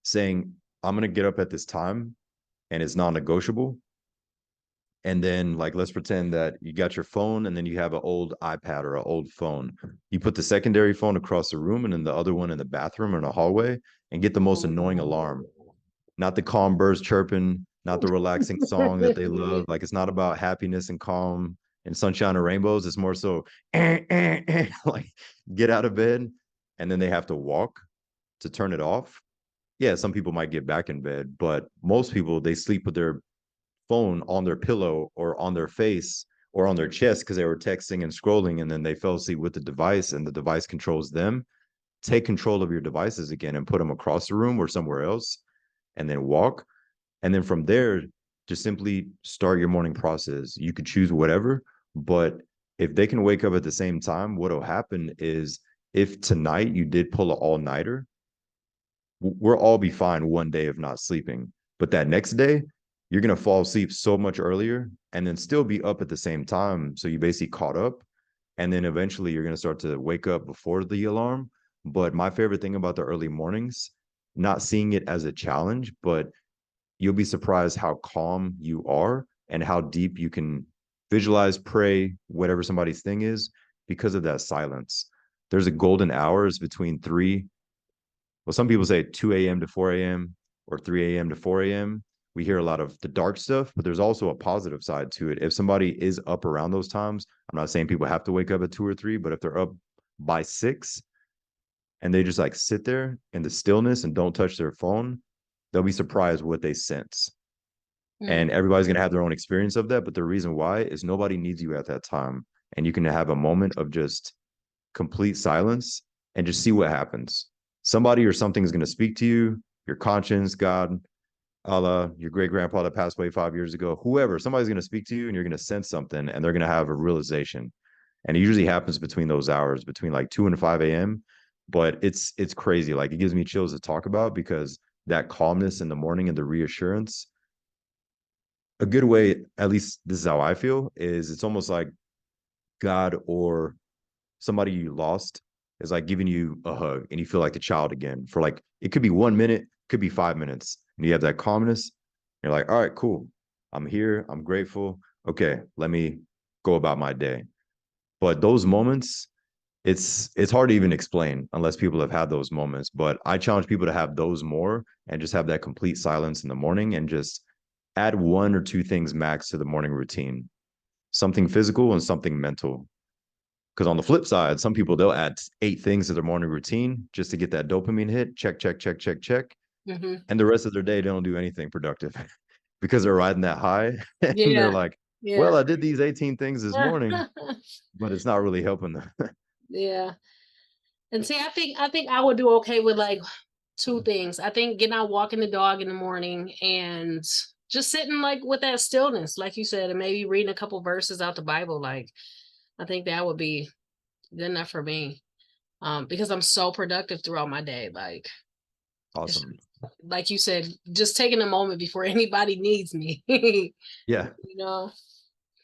saying, I'm going to get up at this time and it's non-negotiable, and then like let's pretend that you got your phone and then you have an old iPad or an old phone. You put the secondary phone across the room and then the other one in the bathroom or in the hallway, and get the most annoying alarm. Not the calm birds chirping, not the relaxing song that they love. Like it's not about happiness and calm and sunshine and rainbows. It's more so like get out of bed, and then they have to walk to turn it off. Yeah, some people might get back in bed, but most people they sleep with their phone on their pillow or on their face or on their chest because they were texting and scrolling, and then they fell asleep with the device and the device controls them. Take control of your devices again and put them across the room or somewhere else, and then walk. And then from there, just simply start your morning process. You could choose whatever, but if they can wake up at the same time, what'll happen is if tonight you did pull an all-nighter, we'll all be fine one day of not sleeping. But that next day, you're gonna fall asleep so much earlier and then still be up at the same time. So you basically caught up. And then eventually you're gonna start to wake up before the alarm. But my favorite thing about the early mornings, not seeing it as a challenge, but you'll be surprised how calm you are and how deep you can visualize, pray, whatever somebody's thing is, because of that silence. There's a golden hours between well, some people say 2 a.m. to 4 a.m. or 3 a.m. to 4 a.m. We hear a lot of the dark stuff, but there's also a positive side to it. If somebody is up around those times, I'm not saying people have to wake up at 2 or 3, but if they're up by 6 and they just like sit there in the stillness and don't touch their phone, they'll be surprised what they sense. Mm. And everybody's going to have their own experience of that. But the reason why is nobody needs you at that time. And you can have a moment of just complete silence and just see what happens. Somebody or something is going to speak to you, your conscience, God, Allah, your great grandpa that passed away 5 years ago, whoever, somebody's going to speak to you and you're going to sense something and they're going to have a realization. And it usually happens between those hours, between like 2 and 5 a.m. But it's crazy. Like it gives me chills to talk about because that calmness in the morning and the reassurance, a good way, at least this is how I feel, is it's almost like God or somebody you lost is like giving you a hug and you feel like a child again for like it could be 1 minute, could be 5 minutes, and you have that calmness. You're like, all right, cool. I'm here. I'm grateful. Okay, let me go about my day. But those moments, it's hard to even explain unless people have had those moments. But I challenge people to have those more and just have that complete silence in the morning and just add 1 or 2 things max to the morning routine, something physical and something mental. Because on the flip side, some people they'll add 8 things to their morning routine just to get that dopamine hit. Check, check, check, check, check. Hmm. And the rest of their day, they don't do anything productive because they're riding that high and they're Yeah. like, well, Yeah. I did these 18 things this morning, but it's not really helping them. Yeah. And see, I think I would do okay with like two things. I think getting out walking the dog in the morning and just sitting like with that stillness, like you said, and maybe reading a couple verses out the Bible. Like I think that would be good enough for me. Because I'm so productive throughout my day. Like it's Awesome. like you said, just taking a moment before anybody needs me. you Yeah. know?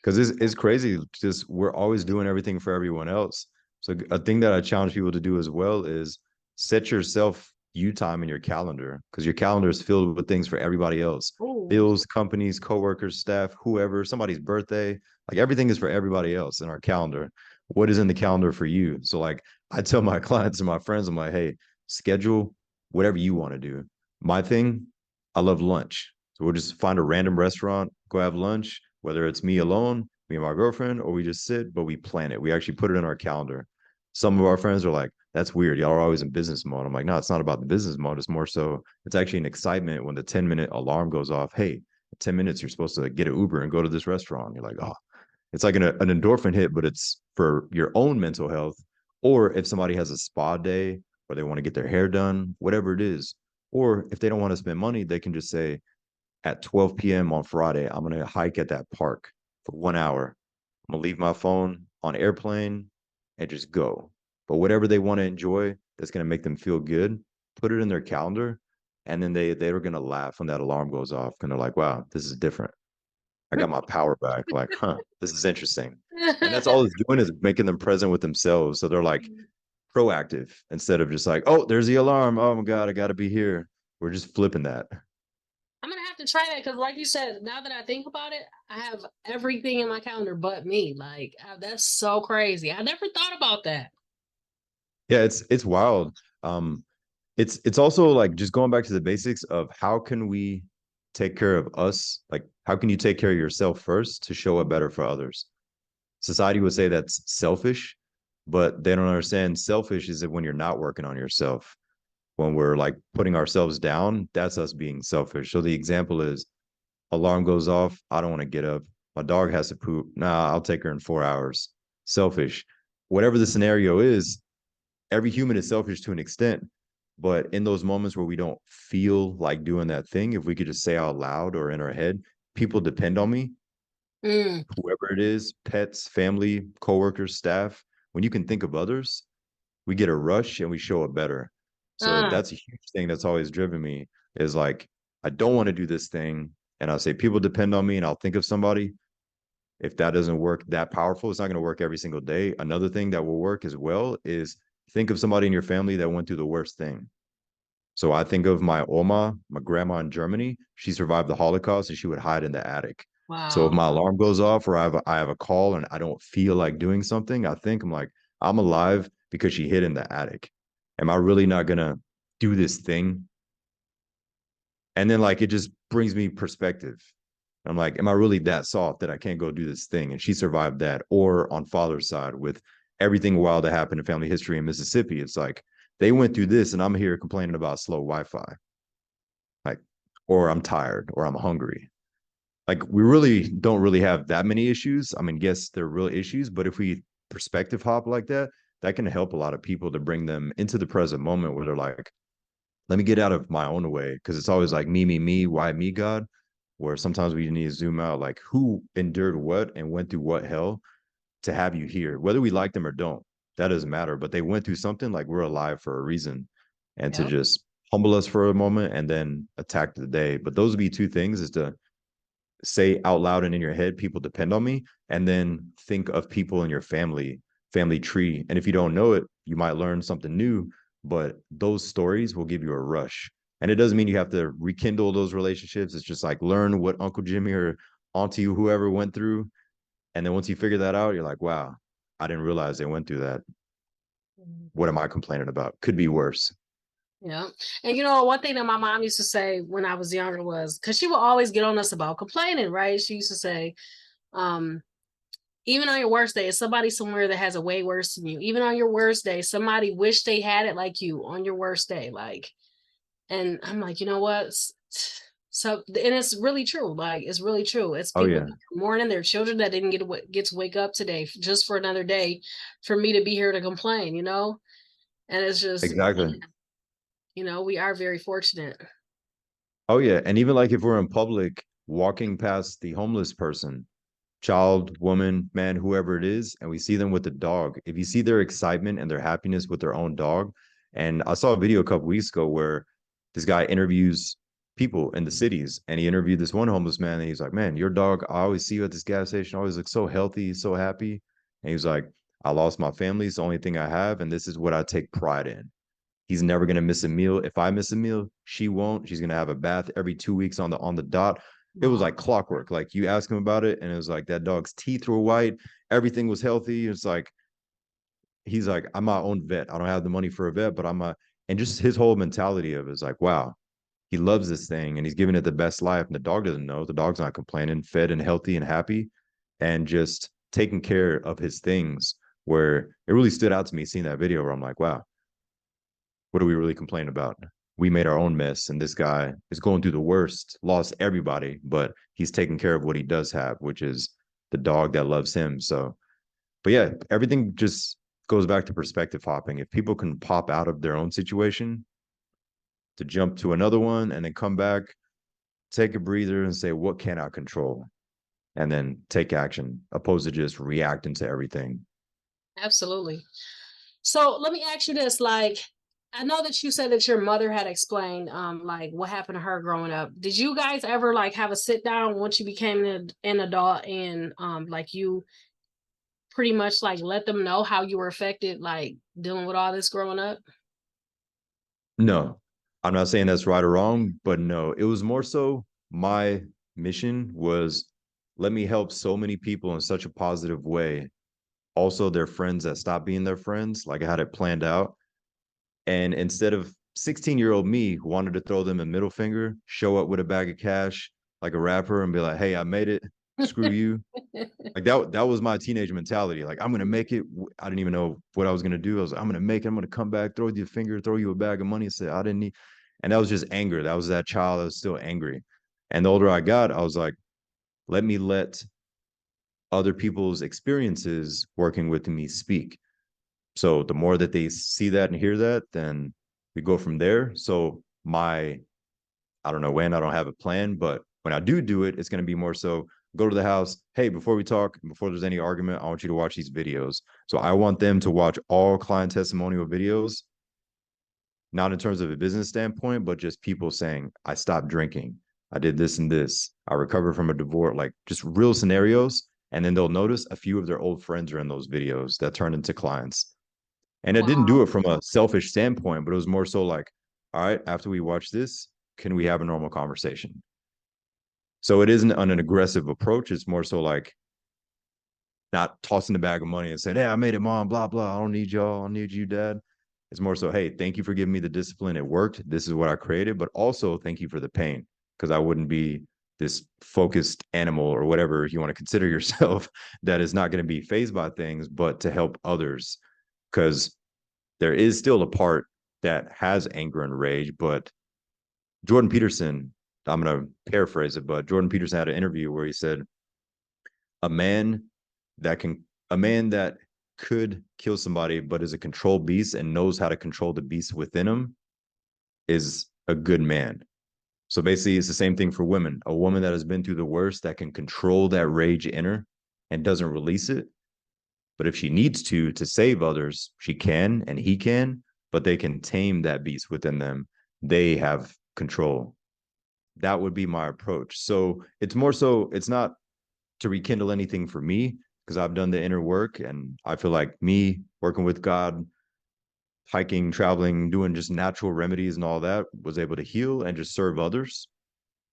Because it's crazy. Just we're always doing everything for everyone else. So a thing that I challenge people to do as well is set yourself you time in your calendar because your calendar is filled with things for everybody else. Oh, Bills, companies, coworkers, staff, whoever, somebody's birthday. Like everything is for everybody else in our calendar. What is in the calendar for you? So like I tell my clients and my friends, I'm like, hey, schedule whatever you want to do. My thing, I love lunch. So we'll just find a random restaurant, go have lunch, whether it's me alone, me and my girlfriend, or we just sit, but we plan it. We actually put it in our calendar. Some of our friends are like, that's weird. Y'all are always in business mode. I'm like, no, it's not about the business mode. It's more so, it's actually an excitement when the 10-minute alarm goes off. Hey, 10 minutes, you're supposed to get an Uber and go to this restaurant. You're like, oh, it's like an endorphin hit, but it's for your own mental health. Or if somebody has a spa day or they want to get their hair done, whatever it is. Or if they don't want to spend money, they can just say, at 12 p.m. on Friday, I'm going to hike at that park for 1 hour. I'm going to leave my phone on airplane and just go. But whatever they want to enjoy that's going to make them feel good, put it in their calendar. And then they're going to laugh when that alarm goes off. And they're like, wow, this is different. I got my power back. Like, huh, this is interesting. And that's all it's doing is making them present with themselves. So they're like proactive instead of just like, oh, there's the alarm. Oh my God, I got to be here. We're just flipping that. I'm gonna have to try that because, like you said, now that I think about it, I have everything in my calendar but me. Like that's so crazy. I never thought about that. Yeah, it's wild. Um, it's also like just going back to the basics of how can we take care of us? Like, how can you take care of yourself first to show up better for others? Society would say that's selfish, but they don't understand selfish is when you're not working on yourself. When we're like putting ourselves down, that's us being selfish. So the example is alarm goes off. I don't want to get up. My dog has to poop. Nah, I'll take her in 4 hours. Selfish. Whatever the scenario is, every human is selfish to an extent, but in those moments where we don't feel like doing that thing, if we could just say out loud or in our head, people depend on me, Mm, whoever it is, pets, family, coworkers, staff, when you can think of others, we get a rush and we show up better. So uh, that's a huge thing that's always driven me is like, I don't want to do this thing. And I'll say, people depend on me and I'll think of somebody. If that doesn't work that powerful, it's not going to work every single day. Another thing that will work as well is think of somebody in your family that went through the worst thing. So I think of my Oma, my grandma in Germany. She survived the Holocaust and she would hide in the attic. So if wow. my alarm goes off or I have a call and I don't feel like doing something, I'm like, I'm alive because she hid in the attic. Am I really not gonna do this thing? And then like it just brings me perspective. I'm like, am I really that soft that I can't go do this thing? And she survived that. Or on father's side, with everything wild that happened in family history in Mississippi, it's like they went through this, and I'm here complaining about slow Wi-Fi, like, or I'm tired, or I'm hungry. Like we really don't really have that many issues. I mean, yes, they're real issues, but if we perspective hop like that, that can help a lot of people to bring them into the present moment where they're like, let me get out of my own way because it's always like me, why me, God? Where sometimes we need to zoom out, like who endured what and went through what hell to have you here, whether we like them or don't. That doesn't matter, but they went through something like we're alive for a reason, and to Yep. just humble us for a moment and then attack the day. But those would be two things: is to say out loud and in your head, people depend on me, and then think of people in your family tree. And if you don't know it, you might learn something new, but those stories will give you a rush. And it doesn't mean you have to rekindle those relationships. It's just like learn what Uncle Jimmy or Auntie whoever went through. And then once you figure that out, you're like, wow, I didn't realize they went through that. What am I complaining about? Could be worse. Yeah. And one thing that my mom used to say when I was younger was because she would always get on us about complaining, right? She used to say, um, even on your worst day, it's somebody somewhere that has it way worse than you. Even on your worst day, somebody wish they had it like you on your worst day. Like, And I'm like, you know what? So, and it's really true. Like, it's really true. It's Oh people yeah, that are mourning their children that didn't get to wake up today just for another day for me to be here to complain, you know? And it's just, exactly. you know, we are very fortunate. Oh yeah, and even like if we're in public walking past the homeless person, child, woman, man, whoever it is, and we see them with the dog, if you see their excitement and their happiness with their own dog, and I saw a video a couple weeks ago where this guy interviews people in the cities, and he interviewed this one homeless man, and he's like, "Man, your dog, I always see you at this gas station, always looks so healthy, so happy." And he was like, "I lost my family, it's the only thing I have, and this is what I take pride in." He's never gonna miss a meal. If I miss a meal, she won't. She's gonna have a bath every 2 weeks on the dot. It was Aw. like clockwork. Like you ask him about it, and it was like that dog's teeth were white, everything was healthy. It's like he's like, I'm my own vet. I don't have the money for a vet, but I'm a and just his whole mentality of it is like, wow, he loves this thing and he's giving it the best life. And the dog doesn't know. The dog's not complaining, fed and healthy and happy, and just taking care of his things. Where it really stood out to me seeing that video where I'm like, wow, what do we really complain about? We made our own mess, and this guy is going through the worst, lost everybody, but he's taking care of what he does have, which is the dog that loves him. So, but yeah, everything just goes back to perspective hopping. If people can pop out of their own situation to jump to another one and then come back, take a breather and say, what can I control? And then take action, opposed to just reacting to everything. Absolutely. So let me ask you this, like, I know that you said that your mother had explained like what happened to her growing up. Did you guys ever like have a sit down once you became an adult and like you pretty much like let them know how you were affected like dealing with all this growing up? No, I'm not saying that's right or wrong, but no, it was more so my mission was let me help so many people in such a positive way. Also, their friends that stopped being their friends, like I had it planned out. And instead of 16-year-old me who wanted to throw them a middle finger, show up with a bag of cash like a rapper and be like, hey, I made it. Screw you. Like that was my teenage mentality. Like I'm gonna make it. I didn't even know what I was gonna do. I was like, I'm gonna make it. I'm gonna come back, throw you a finger, throw you a bag of money, and say I didn't need. And that was just anger. That was that child that was still angry. And the older I got, I was like, let other people's experiences working with me speak. So the more that they see that and hear that, then we go from there. So I don't know when, I don't have a plan, but when I do it, it's going to be more so go to the house. Hey, before we talk, before there's any argument, I want you to watch these videos. So I want them to watch all client testimonial videos, not in terms of a business standpoint, but just people saying, I stopped drinking. I did this and this. I recovered from a divorce, like just real scenarios. And then they'll notice a few of their old friends are in those videos that turned into clients. And I didn't do Wow. it from a selfish standpoint, but it was more so like, all right, after we watch this, can we have a normal conversation? So it isn't an aggressive approach. It's more so like not tossing the bag of money and saying, hey, I made it, mom, blah, blah. I don't need y'all. I need you, dad. It's more so, hey, thank you for giving me the discipline. It worked. This is what I created. But also thank you for the pain because I wouldn't be this focused animal or whatever you want to consider yourself that is not going to be phased by things, but to help others. Because there is still a part that has anger and rage, but Jordan Peterson, I'm going to paraphrase it, but Jordan Peterson had an interview where he said, a man a man that could kill somebody, but is a controlled beast and knows how to control the beast within him is a good man. So basically, it's the same thing for women. A woman that has been through the worst that can control that rage in her and doesn't release it. But if she needs to save others, she can and he can, but they can tame that beast within them. They have control. That would be my approach. So it's more so, it's not to rekindle anything for me because I've done the inner work and I feel like me working with God, hiking, traveling, doing just natural remedies and all that was able to heal and just serve others.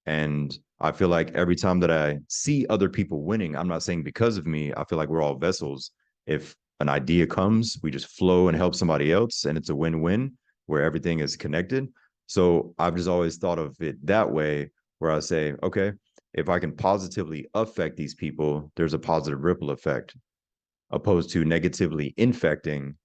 And I feel like every time that I see other people winning, I'm not saying because of me, I feel like we're all vessels. If an idea comes, we just flow and help somebody else, and it's a win win where everything is connected. So I've just always thought of it that way, where I say, okay, if I can positively affect these people, there's a positive ripple effect, opposed to negatively infecting.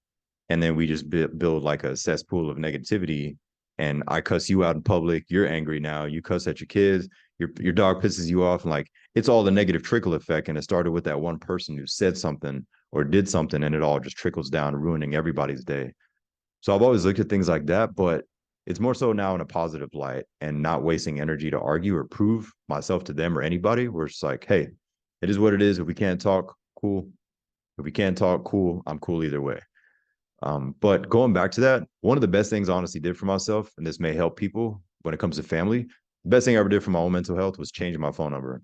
And then we just build like a cesspool of negativity and I cuss you out in public, you're angry now, you cuss at your kids, your dog pisses you off, and like it's all the negative trickle effect. And it started with that one person who said something or did something, and it all just trickles down, ruining everybody's day. So I've always looked at things like that, but it's more so now in a positive light and not wasting energy to argue or prove myself to them or anybody. Where it's like, hey, it is what it is. If we can't talk, cool. If we can't talk, cool. I'm cool either way. But going back to that, one of the best things I honestly did for myself, and this may help people when it comes to family, the best thing I ever did for my own mental health was changing my phone number.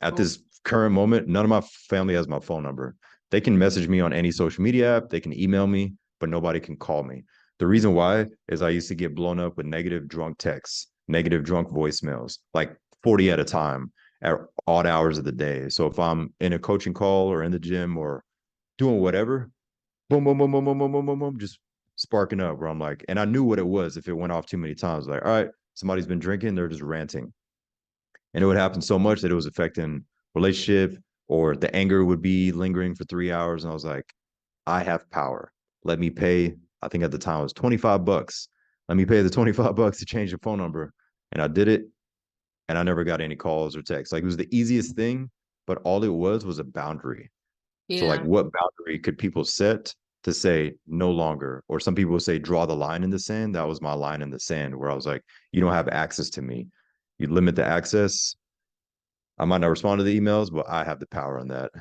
At Oh, this current moment, none of my family has my phone number. They can message me on any social media app, they can email me, but nobody can call me. The reason why is I used to get blown up with negative drunk texts, negative drunk voicemails, like 40 at a time at odd hours of the day. So if I'm in a coaching call or in the gym or doing whatever, boom, boom, boom, boom, boom, boom, boom, boom, boom, just sparking up where I'm like, and I knew what it was if it went off too many times. Like, all right, somebody's been drinking, they're just ranting. And it would happen so much that it was affecting relationship or the anger would be lingering for 3 hours. And I was like, I have power. Let me pay, I think at the time it was 25 bucks. Let me pay the 25 bucks to change the phone number. And I did it. And I never got any calls or texts. Like it was the easiest thing, but all it was a boundary. So like yeah. what boundary could people set to say no longer? Or some people say draw the line in the sand. That was my line in the sand where I was like, you don't have access to me. You limit the access. I might not respond to the emails, but I have the power on that.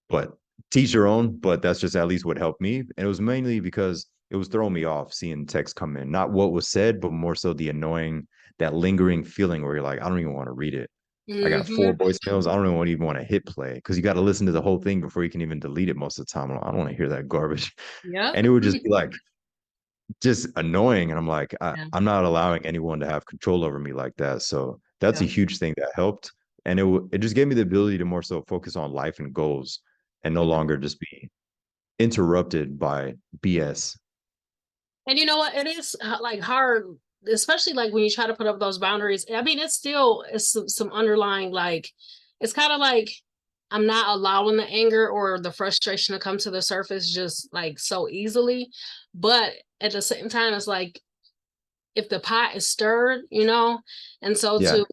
But teach your own, but that's just at least what helped me. And it was mainly because it was throwing me off seeing text come in. Not what was said, but more so the annoying, that lingering feeling where you're like, I don't even want to read it. I got Hmm. 4 voicemails. I don't even want to hit play because you got to listen to the whole thing before you can even delete it most of the time. I don't want to hear that garbage. Yep. And it would just be like, just annoying. And I'm like, Yeah. I'm not allowing anyone to have control over me like that. So that's a Yeah. huge thing that helped. And it just gave me the ability to more so focus on life and goals and no Yeah. longer just be interrupted by BS. And you know what? It is like hard, especially like when you try to put up those boundaries. I mean, it's some underlying like it's kind of like I'm not allowing the anger or the frustration to come to the surface just like so easily. But at the same time, it's like if the pot is stirred, and so Yeah. to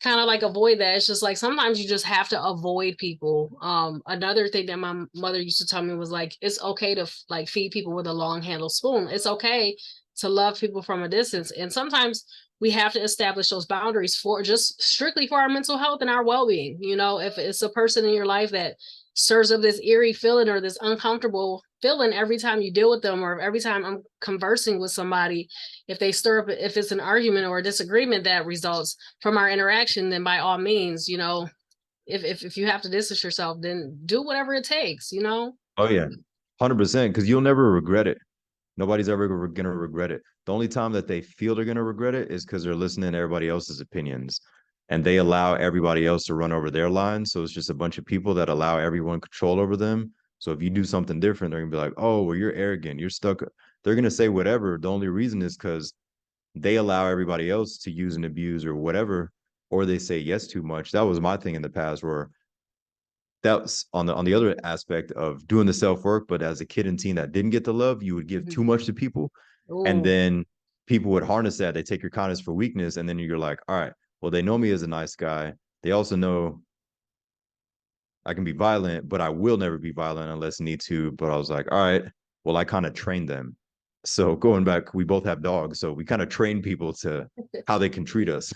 kind of like avoid that, it's just like sometimes you just have to avoid people. Another thing that my mother used to tell me was like it's okay to like feed people with a long handled spoon. It's okay to love people from a distance, and sometimes we have to establish those boundaries for just strictly for our mental health and our well-being. If it's a person in your life that stirs up this eerie feeling or this uncomfortable feeling every time you deal with them, or every time I'm conversing with somebody, if they stir up, if it's an argument or a disagreement that results from our interaction, then by all means, if you have to distance yourself, then do whatever it takes. Oh yeah. 100% because you'll never regret it. Nobody's ever going to regret it. The only time that they feel they're going to regret it is because they're listening to everybody else's opinions and they allow everybody else to run over their lines. So it's just a bunch of people that allow everyone control over them. So if you do something different, they're going to be like, oh, well, you're arrogant. You're stuck. They're going to say whatever. The only reason is because they allow everybody else to use and abuse or whatever, or they say yes too much. That was my thing in the past where that's on the other aspect of doing the self work. But as a kid and teen that didn't get the love, you would give Mhm. too much to people, and Oh, then people would harness that. They take your kindness for weakness, and then you're like, all right, well, they know me as a nice guy. They also know I can be violent, but I will never be violent unless need to. But I was like, all right, well, I kind of trained them. So going back, we both have dogs, so we kind of train people to how they can treat us.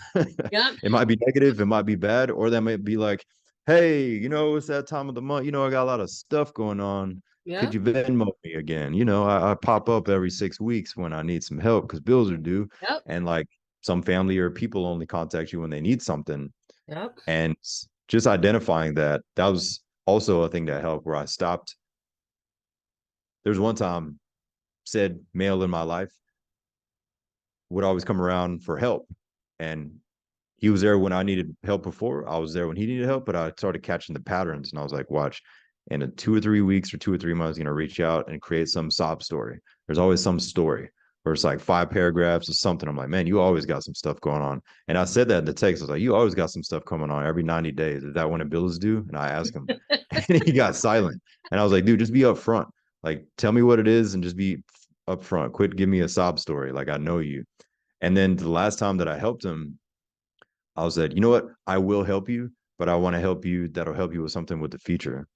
yep, It might be negative, it might be bad, or that might be like, hey, it's that time of the month. I got a lot of stuff going on. Could yep, you Venmo me again? I pop up every 6 weeks when I need some help because bills are due. yep, And like some family or people only contact you when they need something. yep. And just identifying that was also a thing that helped where I stopped. There's one time said male in my life would always come around for help. And he was there when I needed help before. I was there when he needed help, but I started catching the patterns and I was like, watch, in 2 or 3 weeks or 2 or 3 months, going to reach out and create some sob story. There's always some story where it's like 5 paragraphs or something. I'm like, man, you always got some stuff going on. And I said that in the text. I was like, you always got some stuff coming on every 90 days. Is that when a bill is due? And I asked him and he got silent. And I was like, dude, just be upfront. Like, tell me what it is and just be upfront. Quit give me a sob story. Like, I know you. And then the last time that I helped him, I was like, you know what? I will help you, but I want to help you. That'll help you with something with the feature.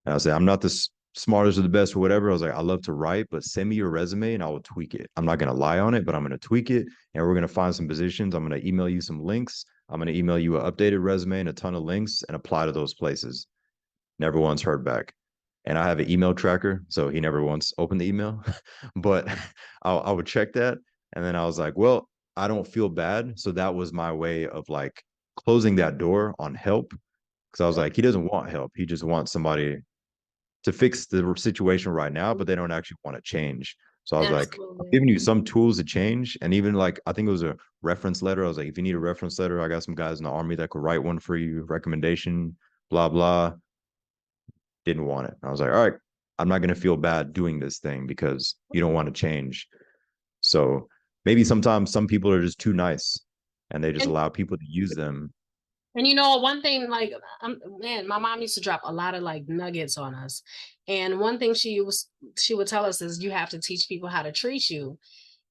And I said, I'm not the smartest or the best or whatever. I was like, I love to write, but send me your resume and I will tweak it. I'm not going to lie on it, but I'm going to tweak it. And we're going to find some positions. I'm going to email you some links. I'm going to email you an updated resume and a ton of links and apply to those places. Never once heard back. And I have an email tracker, so he never once opened the email. But I would check that. And then I was like, well, I don't feel bad. So that was my way of like closing that door on help. Cause I was like, he doesn't want help. He just wants somebody to fix the situation right now, but they don't actually want to change. So I was like, I'm Absolutely. giving you some tools to change. And even like, I think it was a reference letter. I was like, if you need a reference letter, I got some guys in the army that could write one for you, recommendation, blah, blah. Didn't want it. I was like, all right, I'm not going to feel bad doing this thing because you don't want to change. So maybe sometimes some people are just too nice and they just And allow people to use them. And you know, one thing like man, my mom used to drop a lot of like nuggets on us. And one thing she would tell us is you have to teach people how to treat you.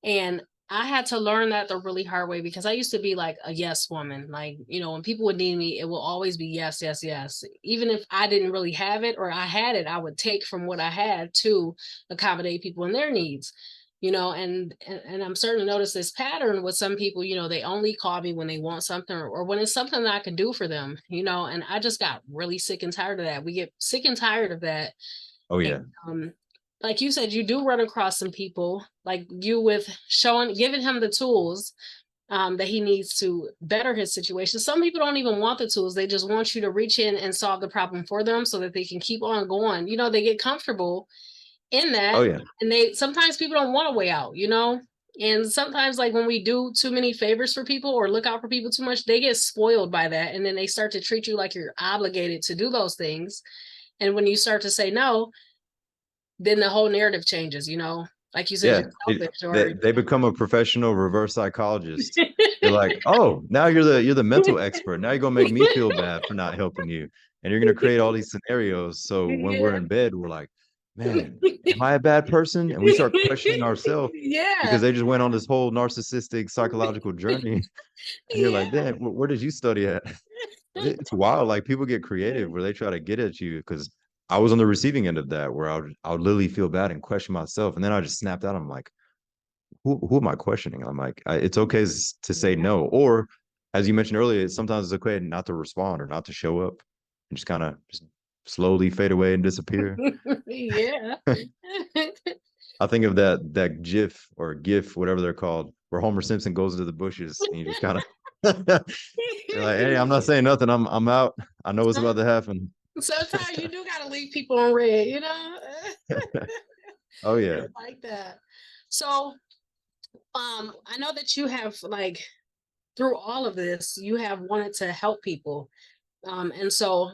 And I had to learn that the really hard way because I used to be like a yes woman. Like, you know, when people would need me, it will always be yes, yes, yes. Even if I didn't really have it or I had it, I would take from what I had to accommodate people in their needs. You know, and I'm starting to notice this pattern with some people, you know, they only call me when they want something or when it's something that I can do for them, you know, and I just got really sick and tired of that. We get sick and tired of that. Oh, And, yeah. like you said, you do run across some people like you with giving him the tools that he needs to better his situation. Some people don't even want the tools. They just want you to reach in and solve the problem for them so that they can keep on going. You know, they get comfortable in Oh, that yeah. and they sometimes people don't want a way out, you know? And sometimes like when we do too many favors for people or look out for people too much, they get spoiled by that and then they start to treat you like you're obligated to do those things. And when you start to say no, then the whole narrative changes, you know, like you said, Yeah, you're selfish or they become a professional reverse psychologist. You're like, oh, now you're the mental expert. Now you're gonna make me feel bad for not helping you, and you're gonna create all these scenarios. So when we're yeah. in bed, we're like, man, am I a bad person? And we start questioning ourselves because yeah. they just went on this whole narcissistic psychological journey. And you're like, Yeah. damn, where did you study at? It's wild. Like people get creative where they try to get at you because I was on the receiving end of that where I would literally feel bad and question myself. And then I just snapped out. I'm like, who am I questioning? I'm like, it's okay to say Yeah. no. Or as you mentioned earlier, sometimes it's okay not to respond or not to show up and just kind of just slowly fade away and disappear. Yeah. I think of that GIF or GIF, whatever they're called, where Homer Simpson goes into the bushes and you just kind of you're like, hey, I'm not saying nothing. I'm out. I know what's about to happen. Sometimes you do gotta leave people on red, you know? Oh I yeah. like that. So, I know that you have like through all of this, you have wanted to help people. And so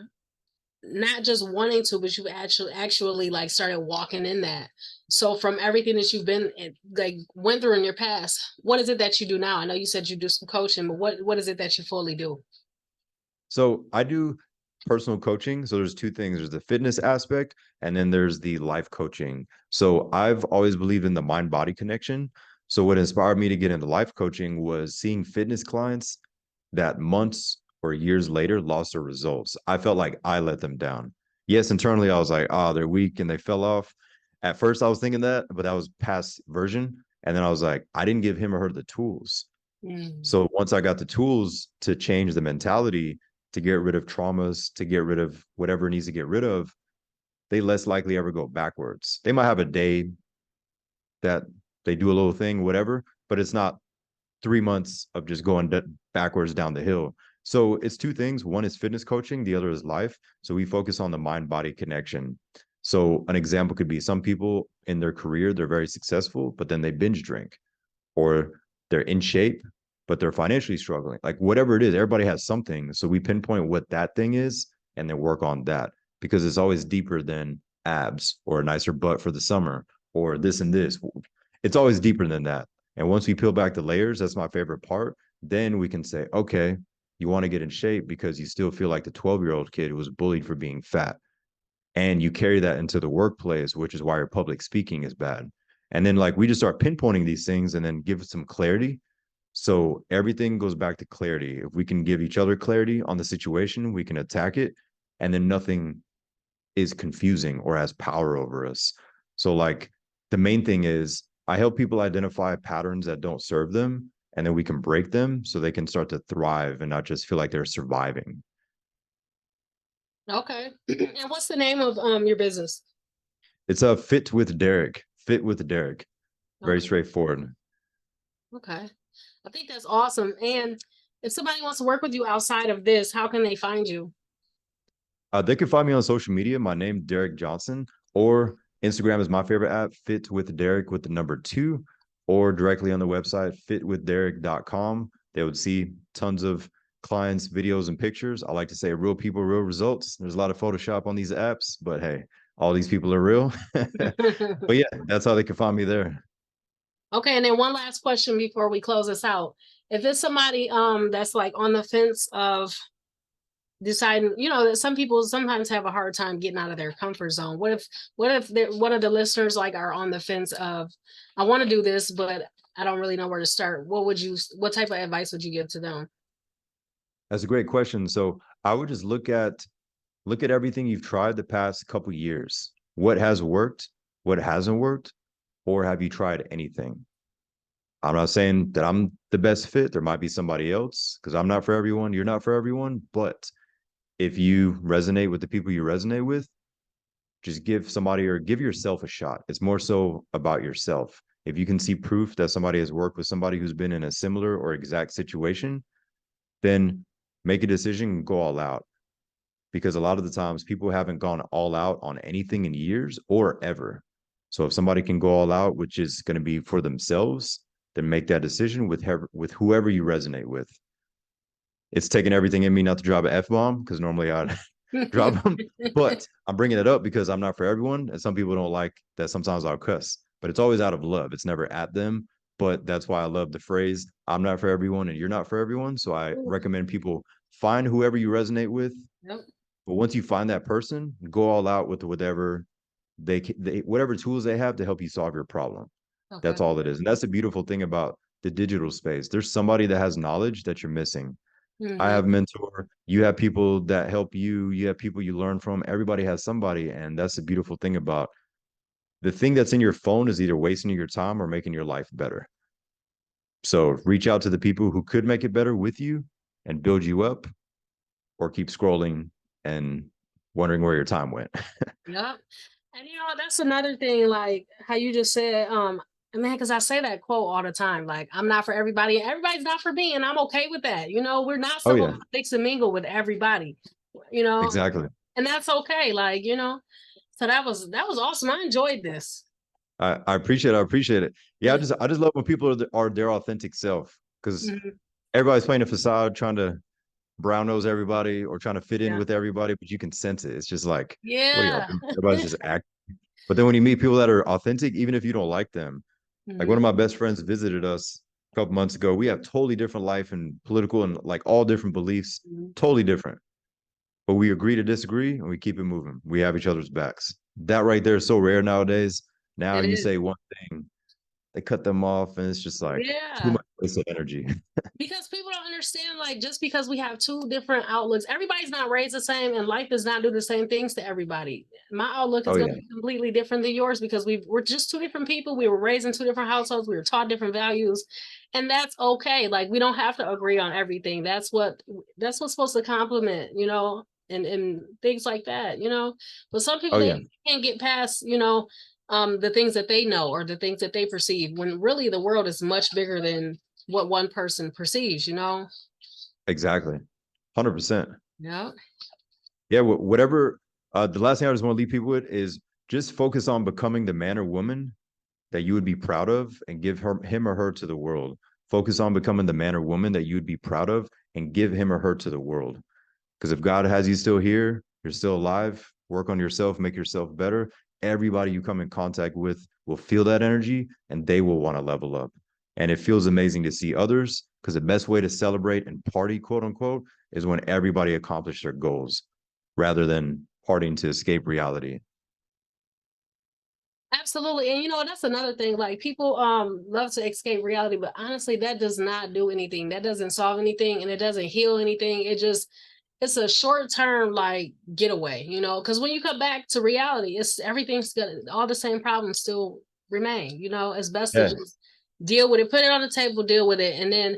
not just wanting to, but you've actually like started walking in that. So from everything that you've been like went through in your past, what is it that you do now? I know you said you do some coaching, but what is it that you fully do? So I do personal coaching. So there's two things. There's the fitness aspect and then there's the life coaching. So I've always believed in the mind body connection. So what inspired me to get into life coaching was seeing fitness clients that months or years later lost their results. I felt like I let them down. Yes, internally I was like, oh, they're weak and they fell off. At first I was thinking that, but that was past version. And then I was like, I didn't give him or her the tools. Mm. So once I got the tools to change the mentality, to get rid of traumas, to get rid of whatever needs to get rid of, they less likely ever go backwards. They might have a day that they do a little thing, whatever, but it's not 3 months of just going backwards down the hill. So it's two things. One is fitness coaching, the other is life. So we focus on the mind body connection. So an example could be some people in their career, they're very successful, but then they binge drink or they're in shape, but they're financially struggling. Like whatever it is, everybody has something. So we pinpoint what that thing is and then work on that because it's always deeper than abs or a nicer butt for the summer or this and this. It's always deeper than that. And once we peel back the layers, that's my favorite part. Then we can say, okay, you want to get in shape because you still feel like the 12-year-old kid who was bullied for being fat. And you carry that into the workplace, which is why your public speaking is bad. And then like we just start pinpointing these things and then give some clarity. So everything goes back to clarity. If we can give each other clarity on the situation, we can attack it, and then nothing is confusing or has power over us. So like the main thing is I help people identify patterns that don't serve them, and then we can break them so they can start to thrive and not just feel like they're surviving. Okay. And what's the name of your business? It's a fit with Derick. Fit with Derick. Very Okay. straightforward. Okay. I think that's awesome. And if somebody wants to work with you outside of this, how can they find you? They can find me on social media. My name Derick Johnson, or Instagram is my favorite app. Fit with Derick with the number 2, or directly on the website fitwithderick.com. They would see tons of clients, videos, and pictures. I like to say real people, real results. There's a lot of Photoshop on these apps, but hey, all these people are real. But yeah, that's how they can find me there. Okay, and then one last question before we close this out. If it's somebody that's like on the fence of deciding, that some people sometimes have a hard time getting out of their comfort zone. What if one of the listeners like are on the fence of I want to do this, but I don't really know where to start. What type of advice would you give to them? That's a great question. So I would just look at everything you've tried the past couple years. What has worked? What hasn't worked? Or have you tried anything? I'm not saying that I'm the best fit. There might be somebody else because I'm not for everyone. You're not for everyone. But if you resonate with the people you resonate with, just give somebody or give yourself a shot. It's more so about yourself. If you can see proof that somebody has worked with somebody who's been in a similar or exact situation, then make a decision and go all out. Because a lot of the times people haven't gone all out on anything in years or ever. So if somebody can go all out, which is going to be for themselves, then make that decision with whoever you resonate with. It's taking everything in me not to drop an F bomb because normally I'd drop them, but I'm bringing it up because I'm not for everyone, and some people don't like that. Sometimes I'll cuss, but it's always out of love. It's never at them. But that's why I love the phrase "I'm not for everyone" and "You're not for everyone." So I recommend people find whoever you resonate with, Yep. but once you find that person, go all out with whatever whatever tools they have to help you solve your problem. Okay. That's all it is. And that's the beautiful thing about the digital space. There's somebody that has knowledge that you're missing. I Hmm. have a mentor, you have people that help you, you have people you learn from. Everybody has somebody. And that's the beautiful thing about the thing that's in your phone is either wasting your time or making your life better. So reach out to the people who could make it better with you and build you up, or keep scrolling and wondering where your time went. Yep. And that's another thing, like how you just said, man, because I say that quote all the time, like I'm not for everybody, and everybody's not for me, and I'm okay with that. We're not Oh supposed yeah, to mix and mingle with everybody, you know, exactly. and that's okay. So that was awesome. I enjoyed this. I appreciate it. I appreciate it. Yeah, Yeah. I just love when people are their authentic self, because Mhm. everybody's playing a facade, trying to brown nose everybody or trying to fit in Yeah. with everybody, but you can sense it. It's just like, what are y'all Yeah. doing? Everybody's just acting. But then when you meet people that are authentic, even if you don't like them, like one Hmm. of my best friends visited us a couple months ago. We have totally different life and political and like all different beliefs, totally different. But we agree to disagree and we keep it moving. We have each other's backs. That right there is so rare nowadays. Now It you is. say one thing, they cut them off, and it's just like too Yeah. much wasted energy. Because people don't understand, like, just because we have two different outlooks, everybody's not raised the same, and life does not do the same things to everybody. My outlook Oh is going to yeah, be completely different than yours because we're just two different people. We were raised in two different households. We were taught different values, and that's okay. Like, we don't have to agree on everything. That's what's supposed to complement, and things like that. But some people oh yeah, they can't get past, the things that they know or the things that they perceive. When really the world is much bigger than what one person perceives. exactly, 100%. Yeah. Yeah, whatever. The last thing I just want to leave people with is just focus on becoming the man or woman that you would be proud of and give him or her to the world. Focus on becoming the man or woman that you would be proud of and give him or her to the world. Because if God has you still here, you're still alive, work on yourself, make yourself better. Everybody you come in contact with will feel that energy and they will want to level up. And it feels amazing to see others, because the best way to celebrate and party, quote unquote, is when everybody accomplished their goals rather than partying to escape reality. Absolutely. And that's another thing. Like people love to escape reality, but honestly, that does not do anything. That doesn't solve anything and it doesn't heal anything. It's a short term like getaway, because when you come back to reality, it's everything's gonna all the same problems still remain. It's best to Yeah. just deal with it, put it on the table, deal with it, and then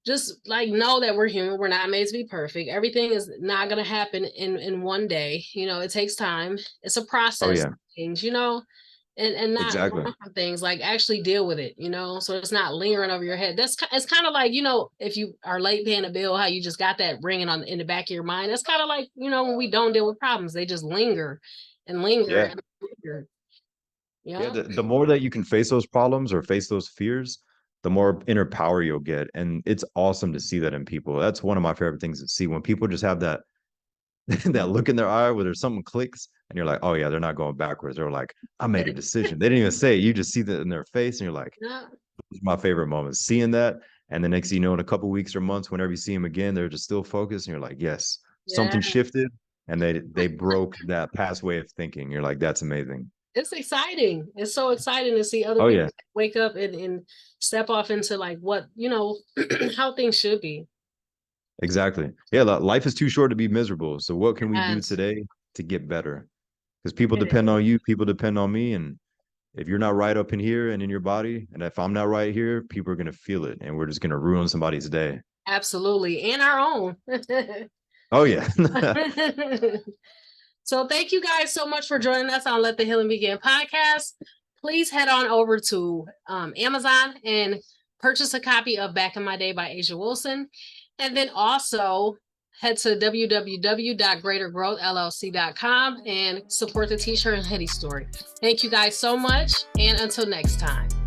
just like know that we're human. We're not made to be perfect. Everything is not gonna happen in one day. It takes time. It's a Oh process. yeah. Things, and not Exactly. run from things, like actually deal with it, so it's not lingering over your head. It's kind of like, if you are late paying a bill, how you just got that ringing on in the back of your mind. That's kind of like, when we don't deal with problems, they just linger and linger Yeah. and linger. Yeah. Yeah. The more that you can face those problems or face those fears, the more inner power you'll get. And it's awesome to see that in people. That's one of my favorite things to see when people just have that that look in their eye where there's something clicks and you're like, oh yeah, they're not going backwards. They're like, I made a decision. They didn't even say it. You just see that in their face and you're like, Yeah. it's my favorite moment. Seeing that. And the next thing you know, in a couple weeks or months, whenever you see them again, they're just still focused. And you're like, yes, Yeah. something shifted and they broke that past way of thinking. You're like, that's amazing. It's exciting. It's so exciting to see other Oh people yeah, wake up and step off into like what, how things should be. exactly. Yeah, life is too short to be miserable. So what can we do And today to get better? Because people it depend is. on you, people depend on me, and if you're not right up in here and in your body, and if I'm not right here, people are gonna feel it, and we're just gonna ruin somebody's day. Absolutely. And our own. Oh yeah, So thank you guys so much for joining us on Let the Healing Begin podcast. Please head on over to Amazon and purchase a copy of Back in My Day by Asia Wilson. And then also head to www.greatergrowthllc.com and support the t-shirt and hoodie story. Thank you guys so much. And until next time.